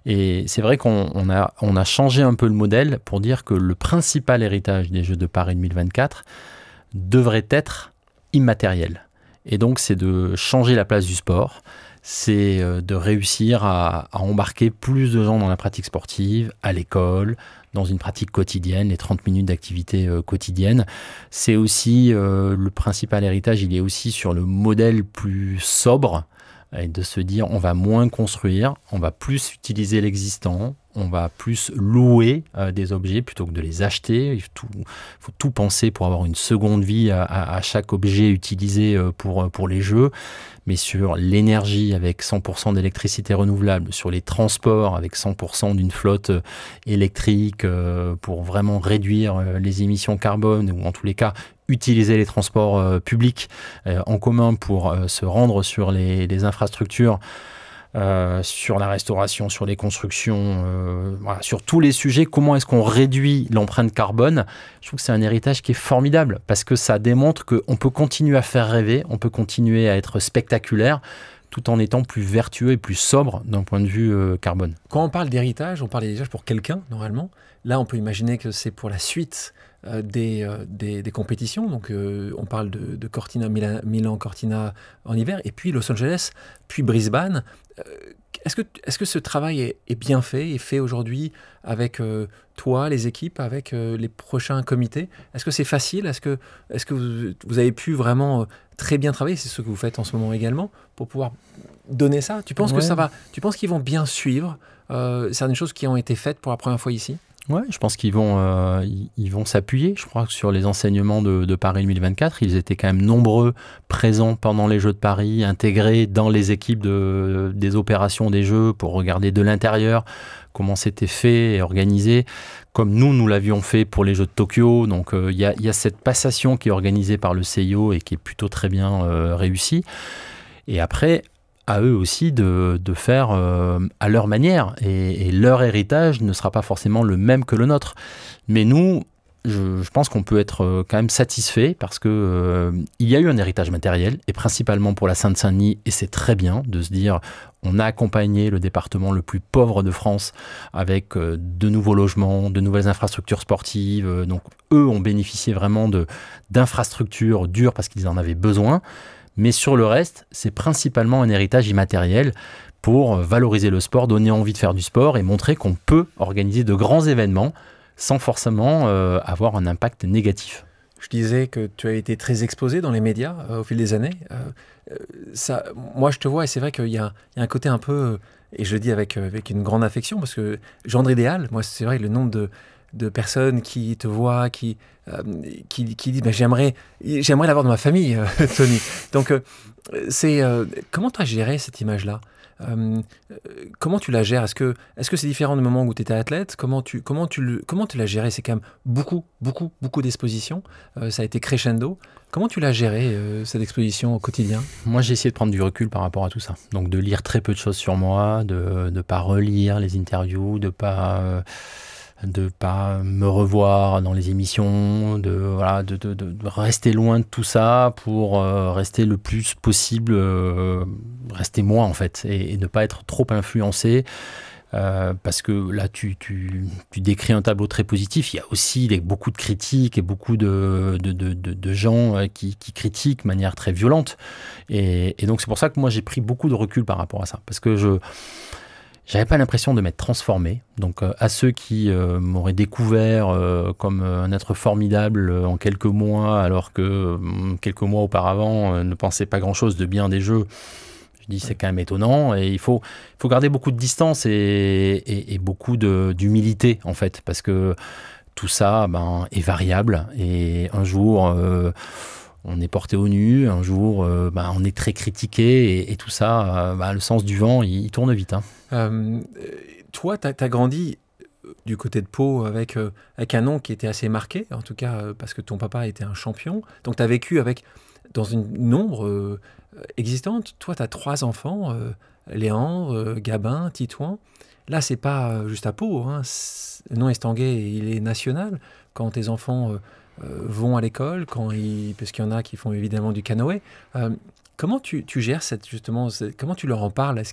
Et c'est vrai qu'on a changé un peu le modèle pour dire que le principal héritage des Jeux de Paris 2024 devrait être immatériel. Et donc, c'est de changer la place du sport, c'est de réussir à embarquer plus de gens dans la pratique sportive, à l'école, dans une pratique quotidienne, les 30 minutes d'activité quotidienne. C'est aussi le principal héritage, il est aussi sur le modèle plus sobre, et de se dire on va moins construire, on va plus utiliser l'existant, on va plus louer des objets plutôt que de les acheter. Il faut tout penser pour avoir une seconde vie à chaque objet utilisé pour les Jeux, mais sur l'énergie avec 100% d'électricité renouvelable, sur les transports avec 100% d'une flotte électrique pour vraiment réduire les émissions carbone, ou en tous les cas utiliser les transports publics en commun pour se rendre sur les infrastructures, sur la restauration, sur les constructions, voilà, sur tous les sujets. Comment est-ce qu'on réduit l'empreinte carbone? Je trouve que c'est un héritage qui est formidable, parce que ça démontre qu'on peut continuer à faire rêver, on peut continuer à être spectaculaire, tout en étant plus vertueux et plus sobre d'un point de vue carbone. Quand on parle d'héritage, on parle d'héritage pour quelqu'un, normalement. Là, on peut imaginer que c'est pour la suite des compétitions. Donc, on parle de Cortina, Milan, Cortina en hiver, et puis Los Angeles, puis Brisbane. Est-ce que ce travail est bien fait, est fait aujourd'hui avec toi, les équipes, avec les prochains comités? Est-ce que c'est facile? Est-ce que vous avez pu vraiment très bien travailler? C'est ce que vous faites en ce moment également, pour pouvoir donner ça. Tu penses que ça va? Tu penses qu'ils vont bien suivre certaines choses qui ont été faites pour la première fois ici? Ouais, je pense qu'ils vont, ils vont s'appuyer. Je crois que sur les enseignements de Paris 2024, ils étaient quand même nombreux, présents pendant les Jeux de Paris, intégrés dans les équipes des opérations des Jeux pour regarder de l'intérieur comment c'était fait et organisé, comme nous l'avions fait pour les Jeux de Tokyo. Donc il y a cette passation qui est organisée par le CIO et qui est plutôt très bien réussie. Et après, à eux aussi de faire à leur manière. Et leur héritage ne sera pas forcément le même que le nôtre. Mais nous, je pense qu'on peut être quand même satisfait parce que il y a eu un héritage matériel, et principalement pour la Seine-Saint-Denis, et c'est très bien de se dire on a accompagné le département le plus pauvre de France avec de nouveaux logements, de nouvelles infrastructures sportives. Donc eux ont bénéficié vraiment d'infrastructures dures parce qu'ils en avaient besoin. Mais sur le reste, c'est principalement un héritage immatériel pour valoriser le sport, donner envie de faire du sport et montrer qu'on peut organiser de grands événements sans forcément avoir un impact négatif. Je disais que tu as été très exposé dans les médias au fil des années. Moi, je te vois et c'est vrai qu'il y a un côté un peu, et je le dis avec une grande affection, parce que gendre idéal, moi, c'est vrai, le nombre de personnes qui te voient, qui disent j'aimerais l'avoir dans ma famille, Tony. Donc, comment tu as géré cette image-là? Comment tu la gères? Est-ce que c'est différent du moment où tu étais athlète? Comment tu l'as géré? C'est quand même beaucoup d'expositions. Ça a été crescendo. Comment tu l'as géré, cette exposition au quotidien? Moi, j'ai essayé de prendre du recul par rapport à tout ça. Donc, de lire très peu de choses sur moi, de ne pas relire les interviews, de pas me revoir dans les émissions, de rester loin de tout ça pour rester le plus possible, rester moi en fait, et ne pas être trop influencé. Parce que là, tu décris un tableau très positif. Il y a aussi beaucoup de critiques et beaucoup de gens qui critiquent de manière très violente. Et donc, c'est pour ça que moi, j'ai pris beaucoup de recul par rapport à ça. Parce que j'avais pas l'impression de m'être transformé. Donc, à ceux qui m'auraient découvert comme un être formidable en quelques mois, alors que quelques mois auparavant ne pensaient pas grand-chose de bien des Jeux, je dis c'est quand même étonnant. Et il faut garder beaucoup de distance et beaucoup d'humilité, en fait, parce que tout ça est variable. Et un jour, on est porté au nu, un jour, on est très critiqué, et tout ça, le sens du vent, il tourne vite. Toi, tu as grandi du côté de Pau avec un nom qui était assez marqué, en tout cas parce que ton papa était un champion. Donc tu as vécu dans une ombre existante. Toi, tu as 3 enfants, Léandre, Gabin, Titouan. Là, c'est pas juste à Pau. Le nom Estanguet, il est national. Quand tes enfants vont à l'école, parce qu'il y en a qui font évidemment du canoë. Comment tu gères comment tu leur en parles? Est-ce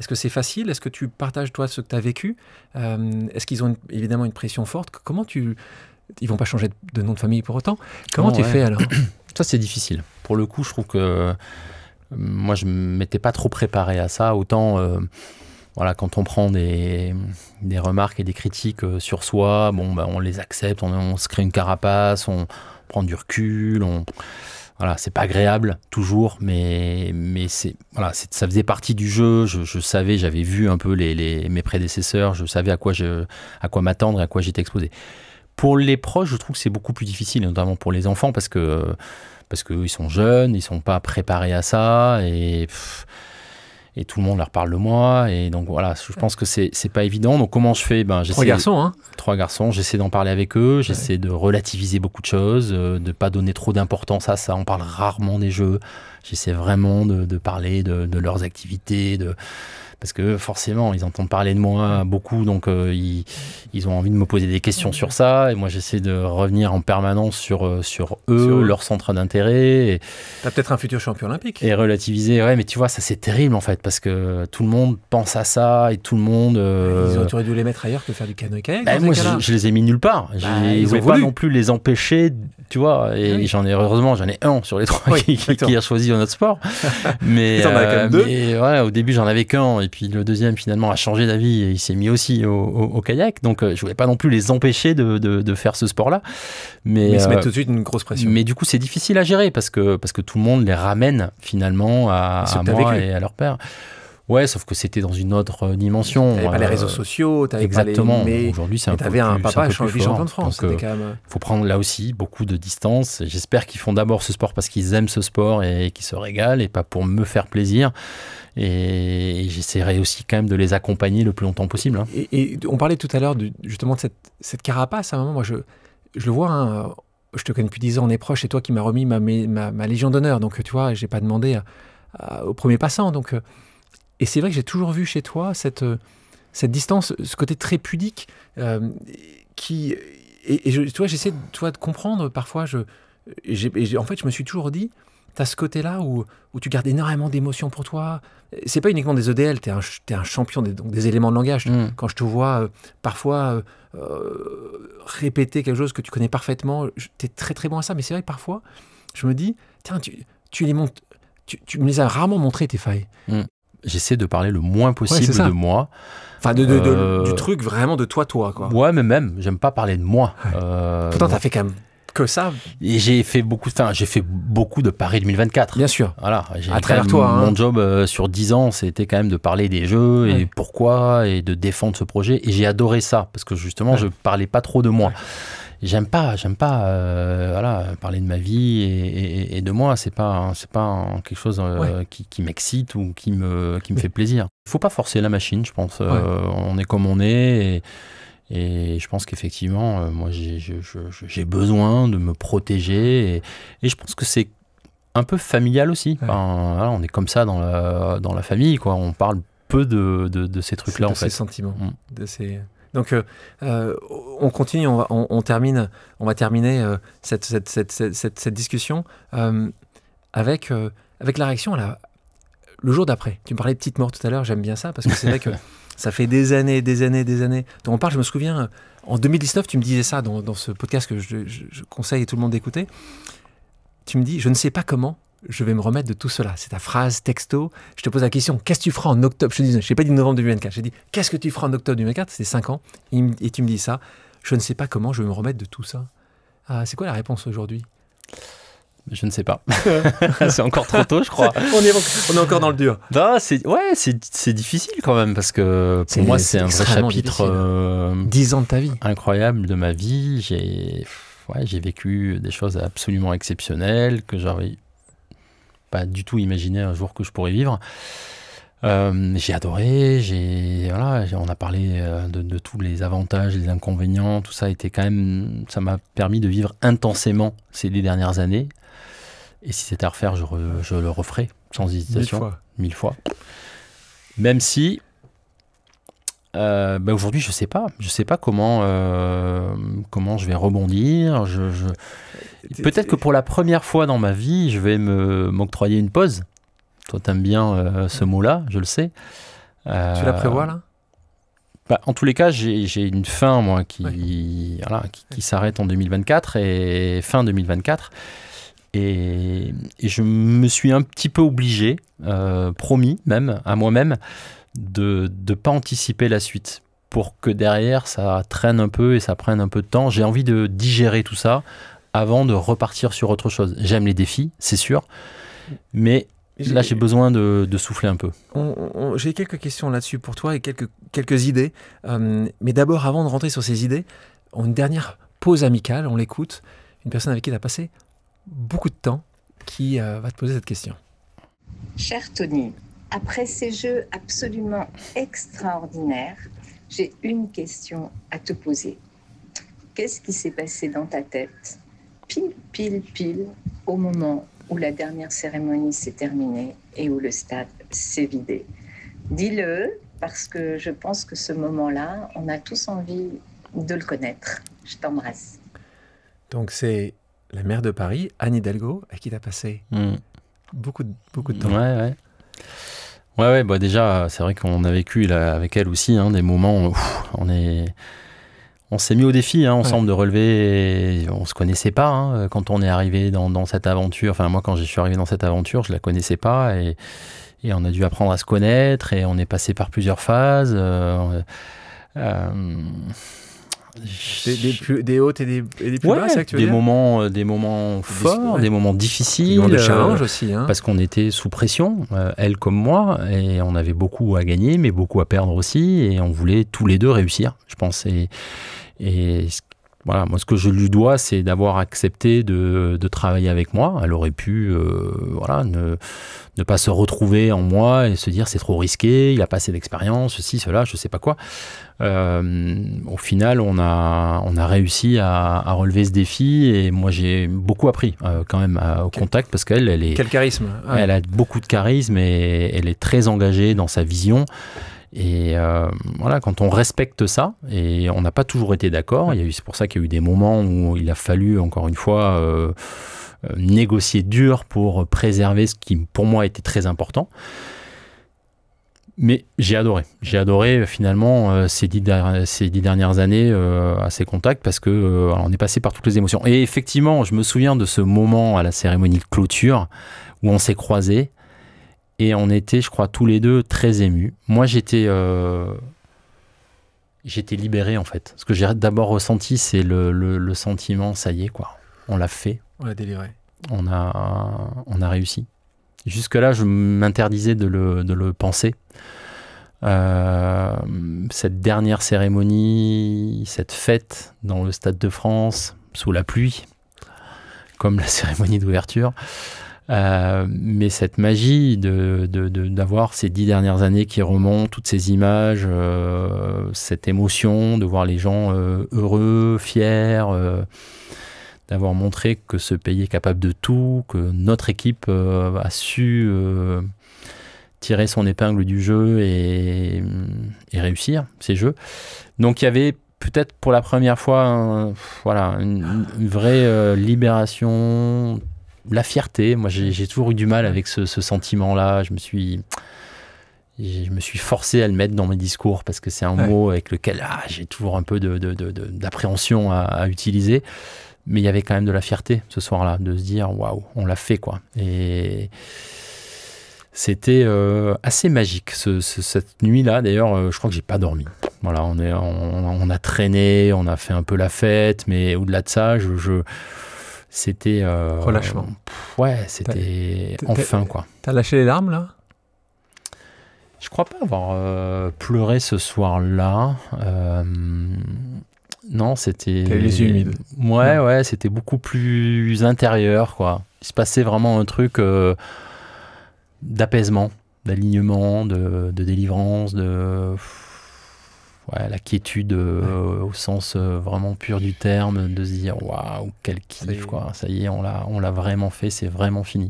que c'est facile? Est-ce que tu partages toi ce que tu as vécu? Est-ce qu'ils ont évidemment une pression forte? Ils vont pas changer de nom de famille pour autant. Comment tu fais alors? Ça, c'est difficile. Pour le coup, je trouve que moi, je m'étais pas trop préparé à ça. Autant, quand on prend des remarques et des critiques sur soi, on les accepte, on se crée une carapace, on prend du recul, c'est pas agréable toujours, mais ça faisait partie du jeu. Je savais, j'avais vu un peu mes prédécesseurs, je savais à quoi m'attendre et à quoi j'étais exposé. Pour les proches, je trouve que c'est beaucoup plus difficile, notamment pour les enfants, parce que ils sont jeunes, ils sont pas préparés à ça, et tout le monde leur parle de moi, et donc je pense que c'est pas évident. Donc comment je fais? 3 garçons, 3 garçons, j'essaie d'en parler avec eux, j'essaie de relativiser beaucoup de choses, de pas donner trop d'importance à ça. On parle rarement des Jeux, j'essaie vraiment de parler de leurs activités, parce que forcément, ils entendent parler de moi beaucoup, donc ils ont envie de me poser des questions sur ça, et moi j'essaie de revenir en permanence sur eux, leur centre d'intérêt. T'as peut-être un futur champion olympique. Et relativiser, mais tu vois, ça c'est terrible en fait, parce que tout le monde pense à ça, et tout le monde... Tu aurais dû les mettre ailleurs que faire du canoë-kayak. Moi, je les ai mis nulle part. Ils ne voulaient pas non plus les empêcher, tu vois, et heureusement, j'en ai un sur les 3 qui a choisi un autre sport. Mais, t'en as quand même 2. Mais au début, j'en avais qu'un, et puis le deuxième, finalement, a changé d'avis, et il s'est mis aussi au kayak. Donc, je voulais pas non plus les empêcher de faire ce sport-là. Mais ils se mettent tout de suite une grosse pression. Mais du coup, c'est difficile à gérer, parce que tout le monde les ramène, finalement, à moi et à leur père. Ouais, sauf que c'était dans une autre dimension. T'avais pas les réseaux sociaux, t'avais exactement. pas les... Mais aujourd'hui, c'est un peu t'avais un plus, papa champion de France. Donc, quand même... faut prendre là aussi beaucoup de distance. J'espère qu'ils font d'abord ce sport parce qu'ils aiment ce sport et qu'ils se régalent et pas pour me faire plaisir. Et j'essaierai aussi quand même de les accompagner le plus longtemps possible. Hein. Et on parlait tout à l'heure justement de cette carapace. À un moment, moi, je le vois, hein, je te connais depuis 10 ans, on est proches, c'est toi qui m'as remis ma Légion d'honneur. Donc, tu vois, j'ai pas demandé au premier passant. Donc, et c'est vrai que j'ai toujours vu chez toi cette distance, ce côté très pudique qui... Et tu vois, j'essaie de comprendre parfois. En fait, je me suis toujours dit, tu as ce côté-là où tu gardes énormément d'émotions pour toi. C'est pas uniquement des EDL, tu es un champion donc des éléments de langage. Quand je te vois parfois répéter quelque chose que tu connais parfaitement, tu es très très bon à ça. Mais c'est vrai que parfois, je me dis, tiens, tu me les as rarement montré, tes failles. J'essaie de parler le moins possible de moi. Enfin, du truc vraiment de toi, quoi. Ouais, mais même, j'aime pas parler de moi. Pourtant, t'as fait quand même que ça. Et j'ai fait beaucoup de Paris 2024. Bien sûr. Voilà. À travers toi. Mon job sur 10 ans, c'était quand même de parler des jeux et pourquoi et de défendre ce projet. Et j'ai adoré ça parce que justement, je parlais pas trop de moi. J'aime pas parler de ma vie et de moi. C'est pas quelque chose qui m'excite ou qui me fait plaisir. Il faut pas forcer la machine, je pense. On est comme on est et je pense qu'effectivement, moi j'ai besoin de me protéger et je pense que c'est un peu familial aussi. Enfin, voilà, on est comme ça dans la famille, quoi. On parle peu de ces trucs-là, en fait. De ces sentiments, de ces... Donc, on continue, on va terminer cette discussion avec la réaction le jour d'après. Tu me parlais de petite mort tout à l'heure, j'aime bien ça, parce que c'est vrai que ça fait des années dont on parle. Je me souviens, en 2019, tu me disais ça dans ce podcast que je conseille à tout le monde d'écouter. Tu me dis, je ne sais pas comment je vais me remettre de tout cela. C'est ta phrase texto. Je te pose la question, qu'est-ce que tu feras en octobre? Je n'ai pas dit novembre 2024. J'ai dit, qu'est-ce que tu feras en octobre 2024? C'était 5 ans. Et tu me dis ça. Je ne sais pas comment je vais me remettre de tout ça. C'est quoi la réponse aujourd'hui? Je ne sais pas. C'est encore trop tôt, je crois. On est encore dans le dur. Non, c'est difficile quand même parce que pour moi, c'est un vrai chapitre 10 ans de ta vie. Incroyable de ma vie. J'ai vécu des choses absolument exceptionnelles que j'aurais pas du tout imaginé un jour que je pourrais vivre. J'ai adoré, on a parlé de tous les avantages, les inconvénients, tout ça a été quand même, ça m'a permis de vivre intensément ces 10 dernières années. Et si c'était à refaire, je le referais sans hésitation. 1000 fois. Même si aujourd'hui, je sais pas comment je vais rebondir. Peut-être que pour la première fois dans ma vie, je vais m'octroyer une pause. Toi, t'aimes bien ce mot-là, je le sais. Tu la prévois, là? En tous les cas, j'ai une fin, moi, qui s'arrête en 2024 et fin 2024. Et je me suis un petit peu obligé, promis même, à moi-même, de ne pas anticiper la suite pour que derrière, ça traîne un peu et ça prenne un peu de temps. J'ai envie de digérer tout ça avant de repartir sur autre chose. J'aime les défis, c'est sûr, mais là, j'ai besoin de souffler un peu. J'ai quelques questions là-dessus pour toi et quelques idées. Mais d'abord, avant de rentrer sur ces idées, une dernière pause amicale, on l'écoute. Une personne avec qui tu as passé beaucoup de temps qui va te poser cette question. Cher Tony, après ces jeux absolument extraordinaires, j'ai une question à te poser. Qu'est-ce qui s'est passé dans ta tête, pile, au moment où la dernière cérémonie s'est terminée et où le stade s'est vidé? Dis-le, parce que je pense que ce moment-là, on a tous envie de le connaître. Je t'embrasse. Donc c'est la maire de Paris, Anne Hidalgo, à qui tu as passé beaucoup de temps. Ouais, déjà, c'est vrai qu'on a vécu là, avec elle aussi des moments où on s'est mis au défi ensemble de relever. On ne se connaissait pas quand on est arrivé dans cette aventure. Enfin, moi, quand je suis arrivé dans cette aventure, je ne la connaissais pas et on a dû apprendre à se connaître et on est passé par plusieurs phases. Des hautes et des plus basses, c'est des moments forts, des moments difficiles. Des moments de challenge aussi. Hein. Parce qu'on était sous pression, elle comme moi, et on avait beaucoup à gagner, mais beaucoup à perdre aussi, et on voulait tous les deux réussir, je pense. Et voilà, moi, ce que je lui dois, c'est d'avoir accepté de travailler avec moi. Elle aurait pu ne pas se retrouver en moi et se dire c'est trop risqué, il a pas assez d'expérience, ceci, cela, je sais pas quoi. Au final, on a réussi à relever ce défi et moi, j'ai beaucoup appris quand même au contact parce qu'elle est... Quel charisme. Ouais. Elle a beaucoup de charisme et elle est très engagée dans sa vision. Et voilà, quand on respecte ça, et on n'a pas toujours été d'accord, c'est pour ça qu'il y a eu des moments où il a fallu, encore une fois, négocier dur pour préserver ce qui, pour moi, était très important. Mais j'ai adoré finalement ces 10 dernières années à ces contacts parce que on est passé par toutes les émotions. Et effectivement, je me souviens de ce moment à la cérémonie de clôture où on s'est croisés. Et on était, je crois, tous les deux très émus. Moi, j'étais libéré, en fait. Ce que j'ai d'abord ressenti, c'est le sentiment, ça y est, quoi. On l'a fait. On l'a délivré. On a réussi. Jusque-là, je m'interdisais de le penser. Cette dernière cérémonie, cette fête dans le Stade de France, sous la pluie, comme la cérémonie d'ouverture... mais cette magie d'avoir ces 10 dernières années qui remontent, toutes ces images, cette émotion de voir les gens heureux, fiers, d'avoir montré que ce pays est capable de tout, que notre équipe a su tirer son épingle du jeu et réussir ces jeux. Donc il y avait peut-être pour la première fois une vraie libération, la fierté. Moi j'ai toujours eu du mal avec ce sentiment-là. Je me suis forcé à le mettre dans mes discours parce que c'est un mot avec lequel j'ai toujours un peu d'appréhension à utiliser. Mais il y avait quand même de la fierté ce soir-là, de se dire waouh, on l'a fait quoi. Et c'était assez magique cette nuit-là. D'ailleurs, je crois que j'ai pas dormi. Voilà, on a traîné, on a fait un peu la fête, mais au-delà de ça, c'était relâchement. C'était enfin quoi. T'as lâché les larmes là? Je crois pas avoir pleuré ce soir-là. Non, c'était... T'avais les yeux humides. Ouais, c'était beaucoup plus intérieur, quoi. Il se passait vraiment un truc d'apaisement, d'alignement, de délivrance, la quiétude au sens vraiment pur du terme, de se dire waouh, quel kiff, quoi. Ça y est, on l'a vraiment fait, c'est vraiment fini.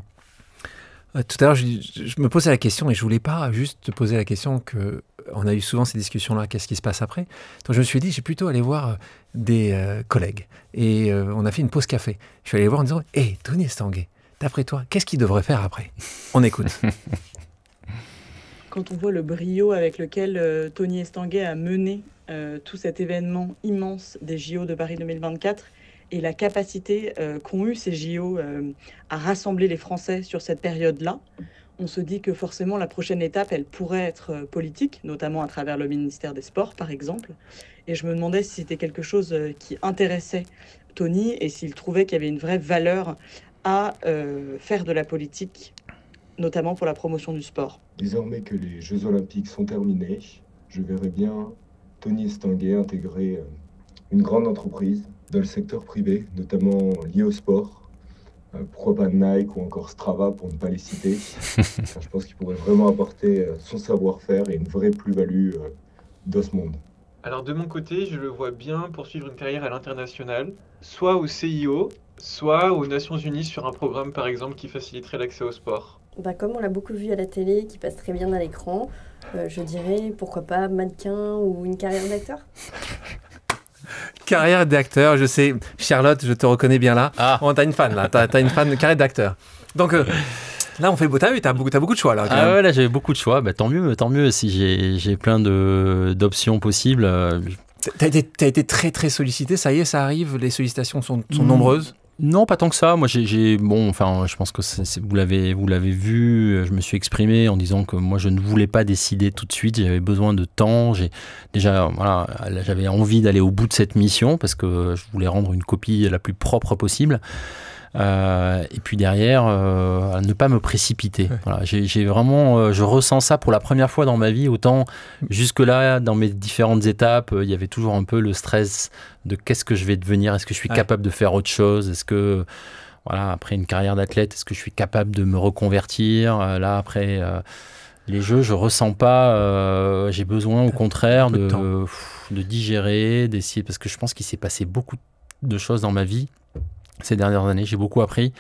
Tout à l'heure, je me posais la question et je voulais pas juste te poser la question que on a eu souvent ces discussions-là, qu'est-ce qui se passe après? Donc je me suis dit, j'ai plutôt allé voir des collègues et on a fait une pause café. Je suis allé voir en disant, Tony Estanguet, d'après toi, qu'est-ce qu'il devrait faire après? On écoute. Quand on voit le brio avec lequel Tony Estanguet a mené tout cet événement immense des JO de Paris 2024 et la capacité qu'ont eu ces JO à rassembler les Français sur cette période-là, on se dit que forcément la prochaine étape, elle pourrait être politique, notamment à travers le ministère des Sports, par exemple. Et je me demandais si c'était quelque chose qui intéressait Tony et s'il trouvait qu'il y avait une vraie valeur à faire de la politique, notamment pour la promotion du sport. Désormais que les Jeux Olympiques sont terminés, je verrais bien Tony Estanguet intégrer une grande entreprise dans le secteur privé, notamment lié au sport. Pourquoi pas Nike ou encore Strava pour ne pas les citer. Je pense qu'il pourrait vraiment apporter son savoir-faire et une vraie plus-value dans ce monde. Alors de mon côté, je le vois bien poursuivre une carrière à l'international, soit au CIO, soit aux Nations Unies sur un programme par exemple qui faciliterait l'accès au sport. Comme on l'a beaucoup vu à la télé, qui passe très bien à l'écran, je dirais pourquoi pas mannequin ou une carrière d'acteur. Carrière d'acteur, je sais. Charlotte, je te reconnais bien là. T'as une fan là. T'as une fan de carrière d'acteur. Donc là, on fait beau. T'as beaucoup de choix là. Ouais, là j'avais beaucoup de choix. Tant mieux si j'ai plein d'options possibles. T'as été très très sollicité. Ça y est, ça arrive. Les sollicitations sont nombreuses. Non, pas tant que ça. Moi, je pense que vous l'avez vu. Je me suis exprimé en disant que moi, je ne voulais pas décider tout de suite. J'avais besoin de temps. J'avais envie d'aller au bout de cette mission parce que je voulais rendre une copie la plus propre possible. Et puis derrière, ne pas me précipiter. Ouais. Voilà, j'ai vraiment, je ressens ça pour la première fois dans ma vie. Autant jusque-là, dans mes différentes étapes, il y avait toujours un peu le stress de qu'est-ce que je vais devenir, est-ce que je suis capable de faire autre chose, est-ce que, voilà, après une carrière d'athlète, est-ce que je suis capable de me reconvertir. Là, après les jeux, je ressens pas, j'ai besoin au contraire de digérer, d'essayer, parce que je pense qu'il s'est passé beaucoup de choses dans ma vie. Ces dernières années, j'ai beaucoup appris.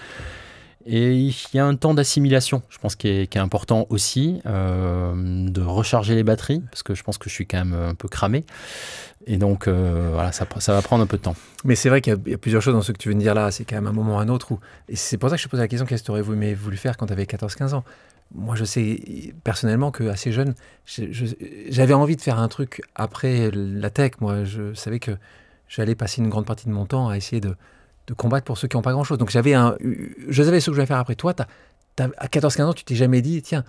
Et il y a un temps d'assimilation, je pense, qui est important aussi, de recharger les batteries, parce que je pense que je suis quand même un peu cramé. Et donc, voilà, ça va prendre un peu de temps. Mais c'est vrai qu'il y a plusieurs choses dans ce que tu viens de dire là. C'est quand même un moment ou un autre. Et c'est pour ça que je te pose la question, qu'est-ce que tu aurais voulu faire quand tu avais 14-15 ans? Moi, je sais personnellement qu'assez jeune, j'avais envie de faire un truc après la tech. Moi, je savais que j'allais passer une grande partie de mon temps à essayer de combattre pour ceux qui n'ont pas grand-chose. Donc je savais ce que je vais faire après. Toi, à 14-15 ans, tu t'es jamais dit, tiens,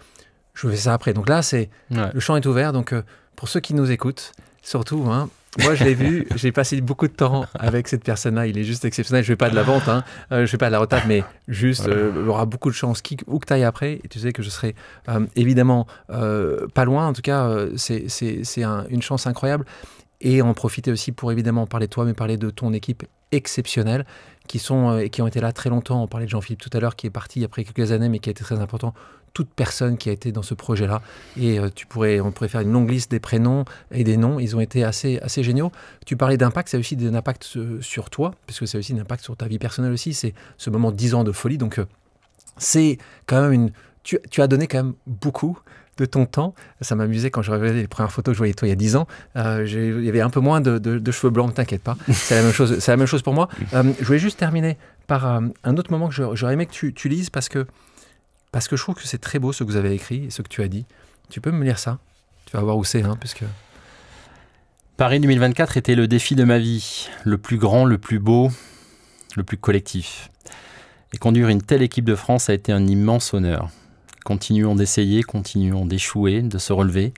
je vais faire ça après. Donc là, le champ est ouvert. Donc pour ceux qui nous écoutent, surtout, hein, moi je l'ai vu, j'ai passé beaucoup de temps avec cette personne-là. Il est juste exceptionnel. Je ne vais pas de la vente, hein, je ne fais pas de la retape, mais juste, il aura beaucoup de chance où que tu ailles après. Et tu sais que je serai évidemment pas loin. En tout cas, c'est une chance incroyable. Et en profiter aussi pour évidemment parler de toi, mais parler de ton équipe exceptionnelle qui ont été là très longtemps. On parlait de Jean-Philippe tout à l'heure qui est parti après quelques années, mais qui a été très important. Toute personne qui a été dans ce projet-là. Et on pourrait faire une longue liste des prénoms et des noms. Ils ont été assez géniaux. Tu parlais d'impact, ça a aussi un impact sur toi, puisque ça a aussi un impact sur ta vie personnelle aussi. C'est ce moment de 10 ans de folie. Donc c'est quand même tu as donné quand même beaucoup de ton temps. Ça m'amusait quand je regardais les premières photos que je voyais de toi il y a 10 ans. Il y avait un peu moins de cheveux blancs, ne t'inquiète pas. C'est la même chose pour moi. Je voulais juste terminer par un autre moment que j'aurais aimé que tu lises parce que je trouve que c'est très beau ce que vous avez écrit et ce que tu as dit. Tu peux me lire ça? Tu vas voir où c'est, hein, puisque... Paris 2024 était le défi de ma vie. Le plus grand, le plus beau, le plus collectif. Et conduire une telle équipe de France a été un immense honneur. Continuons d'essayer, continuons d'échouer, de se relever,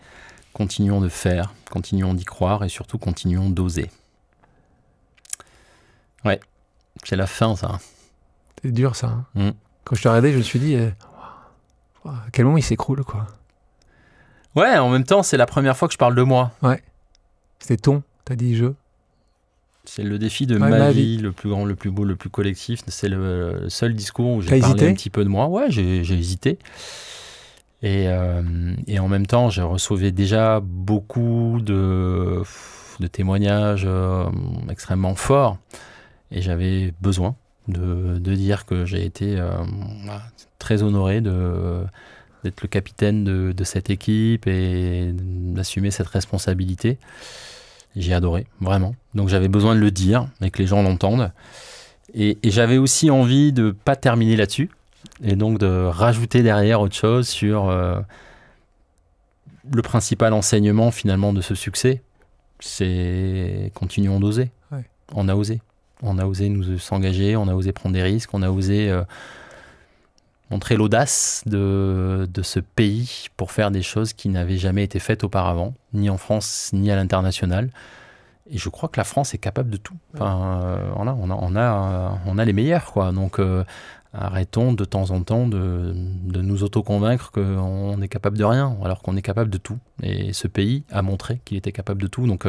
continuons de faire, continuons d'y croire et surtout continuons d'oser. Ouais, c'est la fin ça. C'est dur ça. Hein. Quand je te regardais, je me suis dit, à quel moment il s'écroule quoi. Ouais, en même temps, c'est la première fois que je parle de moi. Ouais, c'était t'as dit je. C'est le défi de ma vie, le plus grand, le plus beau, le plus collectif. C'est le seul discours où j'ai parlé un petit peu de moi. Ouais, j'ai hésité. Et en même temps, j'ai reçu déjà beaucoup de témoignages extrêmement forts. Et j'avais besoin de dire que j'ai été très honoré d'être le capitaine de cette équipe et d'assumer cette responsabilité. J'ai adoré, vraiment. Donc j'avais besoin de le dire et que les gens l'entendent. Et j'avais aussi envie de ne pas terminer là-dessus et donc de rajouter derrière autre chose sur le principal enseignement finalement de ce succès. C'est continuons d'oser. Ouais. On a osé. On a osé nous s'engager, on a osé prendre des risques, on a osé montrer l'audace de ce pays pour faire des choses qui n'avaient jamais été faites auparavant, ni en France, ni à l'international. Et je crois que la France est capable de tout. Enfin, on a les meilleurs, quoi. Donc, arrêtons de temps en temps de nous auto-convaincre qu'on est capable de rien, alors qu'on est capable de tout. Et ce pays a montré qu'il était capable de tout. Donc,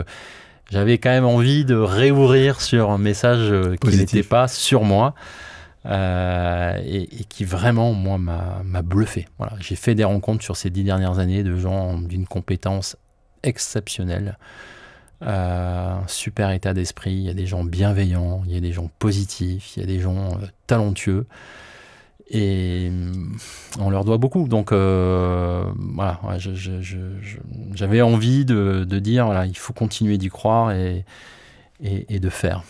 j'avais quand même envie de réouvrir sur un message qui n'était pas sur moi. Et qui vraiment, moi, m'a bluffé. Voilà. J'ai fait des rencontres sur ces 10 dernières années de gens d'une compétence exceptionnelle, super état d'esprit. Il y a des gens bienveillants, il y a des gens positifs, il y a des gens talentueux. Et on leur doit beaucoup. Donc, voilà, j'avais envie de dire, voilà, il faut continuer d'y croire et de faire.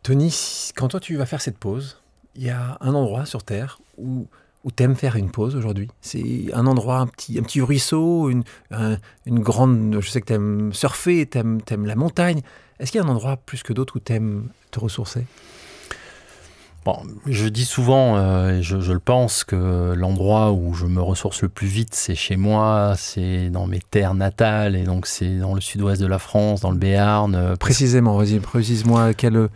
Tony, quand toi tu vas faire cette pause, il y a un endroit sur Terre où tu aimes faire une pause aujourd'hui. C'est un endroit, un petit ruisseau, une grande... Je sais que tu aimes surfer, tu aimes la montagne. Est-ce qu'il y a un endroit plus que d'autres où tu aimes te ressourcer? Bon, je dis souvent, et je le pense, que l'endroit où je me ressource le plus vite, c'est chez moi, c'est dans mes terres natales, et donc c'est dans le sud-ouest de la France, dans le Béarn. Précisément, vas-y, précise-moi quel...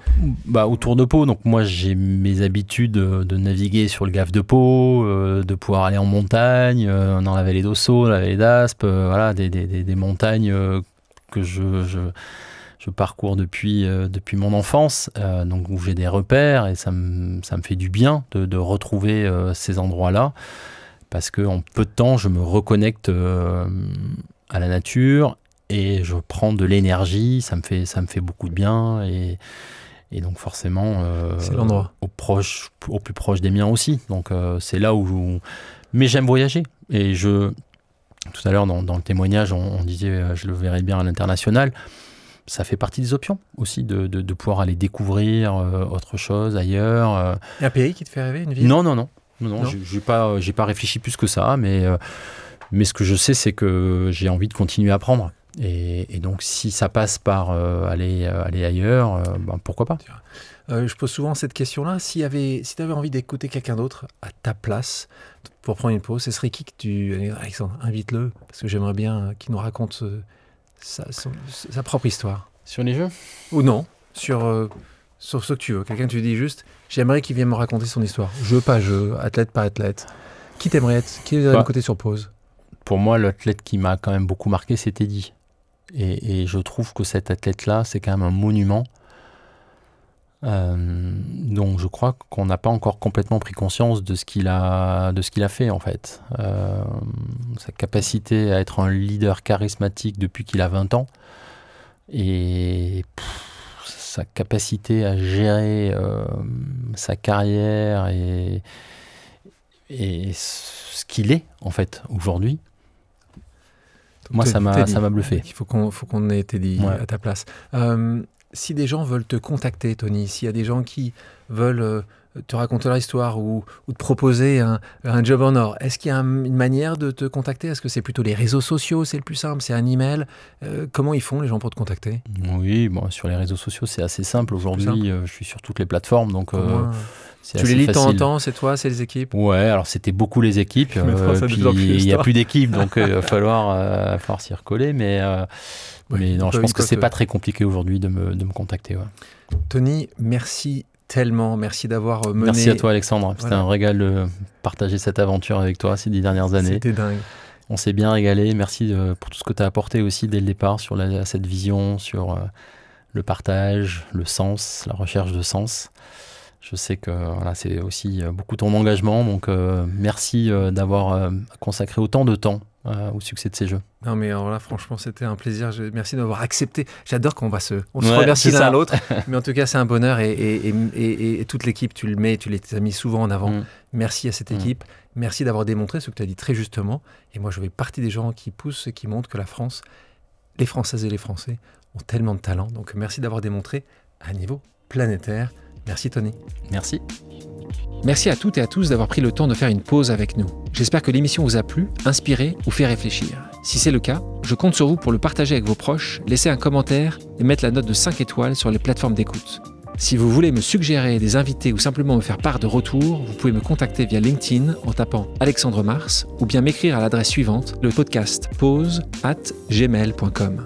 Autour de Pau, donc moi j'ai mes habitudes de naviguer sur le Gave de Pau, de pouvoir aller en montagne, dans la vallée d'Ossau, la vallée d'Aspe, voilà, des montagnes que je parcours depuis mon enfance, donc où j'ai des repères, et ça me fait du bien de retrouver ces endroits-là, parce qu'en peu de temps, je me reconnecte à la nature et je prends de l'énergie, ça me fait beaucoup de bien, et donc forcément, c'est l'endroit. Au plus proche des miens aussi. Donc c'est là où... Mais j'aime voyager, et tout à l'heure dans le témoignage, on disait je le verrais bien à l'international. Ça fait partie des options aussi, de pouvoir aller découvrir autre chose ailleurs. Un pays qui te fait rêver, une ville ? Non. J'ai pas réfléchi plus que ça, mais ce que je sais, c'est que j'ai envie de continuer à apprendre. Et donc, si ça passe par aller ailleurs, pourquoi pas ? Je pose souvent cette question-là. Si tu avais envie d'écouter quelqu'un d'autre à ta place pour prendre une pause, ce serait qui que tu... Alexandre, invite-le, parce que j'aimerais bien qu'il nous raconte... sa propre histoire. Sur les jeux ? Ou non, sur ce que tu veux. Quelqu'un, tu dis juste, j'aimerais qu'il vienne me raconter son histoire. Jeu pas jeu, athlète pas athlète. Qui t'aimerais être ? Qui est à côté sur pause ? Pour moi, l'athlète qui m'a quand même beaucoup marqué, c'est Teddy. Et je trouve que cet athlète-là, c'est quand même un monument. Donc je crois qu'on n'a pas encore complètement pris conscience de ce qu'il a fait, en fait. Sa capacité à être un leader charismatique depuis qu'il a 20 ans, et sa capacité à gérer sa carrière et ce qu'il est, en fait, aujourd'hui. Moi, ça m'a bluffé. Il faut qu'on ait Teddy à ta place. Si des gens veulent te contacter, Tony, s'il y a des gens qui veulent te raconter leur histoire ou te proposer un job en or, est-ce qu'il y a une manière de te contacter ? Est-ce que c'est plutôt les réseaux sociaux, c'est le plus simple, c'est un email ? Comment ils font, les gens, pour te contacter ? Oui, sur les réseaux sociaux, c'est assez simple. Aujourd'hui, je suis sur toutes les plateformes, donc c'est tu les lis de temps en facile. temps, c'est toi, c'est les équipes ? Ouais, alors c'était beaucoup les équipes, puis il n'y a plus d'équipes, donc il va falloir s'y recoller, mais non, je pense que c'est pas très compliqué aujourd'hui de me contacter. Ouais. Tony, merci tellement, merci d'avoir mené... Merci à toi, Alexandre, c'était un régal de partager cette aventure avec toi ces 10 dernières années. C'était dingue. On s'est bien régalé, merci pour tout ce que tu as apporté aussi dès le départ sur cette vision, sur le partage, le sens, la recherche de sens. Je sais que c'est aussi beaucoup ton engagement, donc merci d'avoir consacré autant de temps au succès de ces jeux. Non mais alors là, franchement, c'était un plaisir. Merci d'avoir accepté. J'adore qu'on se remercie l'un à l'autre, mais en tout cas, c'est un bonheur, et toute l'équipe, tu les as mis souvent en avant. Merci à cette équipe. Merci d'avoir démontré ce que tu as dit très justement. Et moi, je fais partie des gens qui poussent et qui montrent que la France, les Françaises et les Français ont tellement de talent. Donc merci d'avoir démontré à un niveau planétaire. Merci Tony. Merci. Merci à toutes et à tous d'avoir pris le temps de faire une pause avec nous. J'espère que l'émission vous a plu, inspiré ou fait réfléchir. Si c'est le cas, je compte sur vous pour le partager avec vos proches, laisser un commentaire et mettre la note de 5 étoiles sur les plateformes d'écoute. Si vous voulez me suggérer des invités ou simplement me faire part de retours, vous pouvez me contacter via LinkedIn en tapant Alexandre Mars ou bien m'écrire à l'adresse suivante, le podcast pause@gmail.com.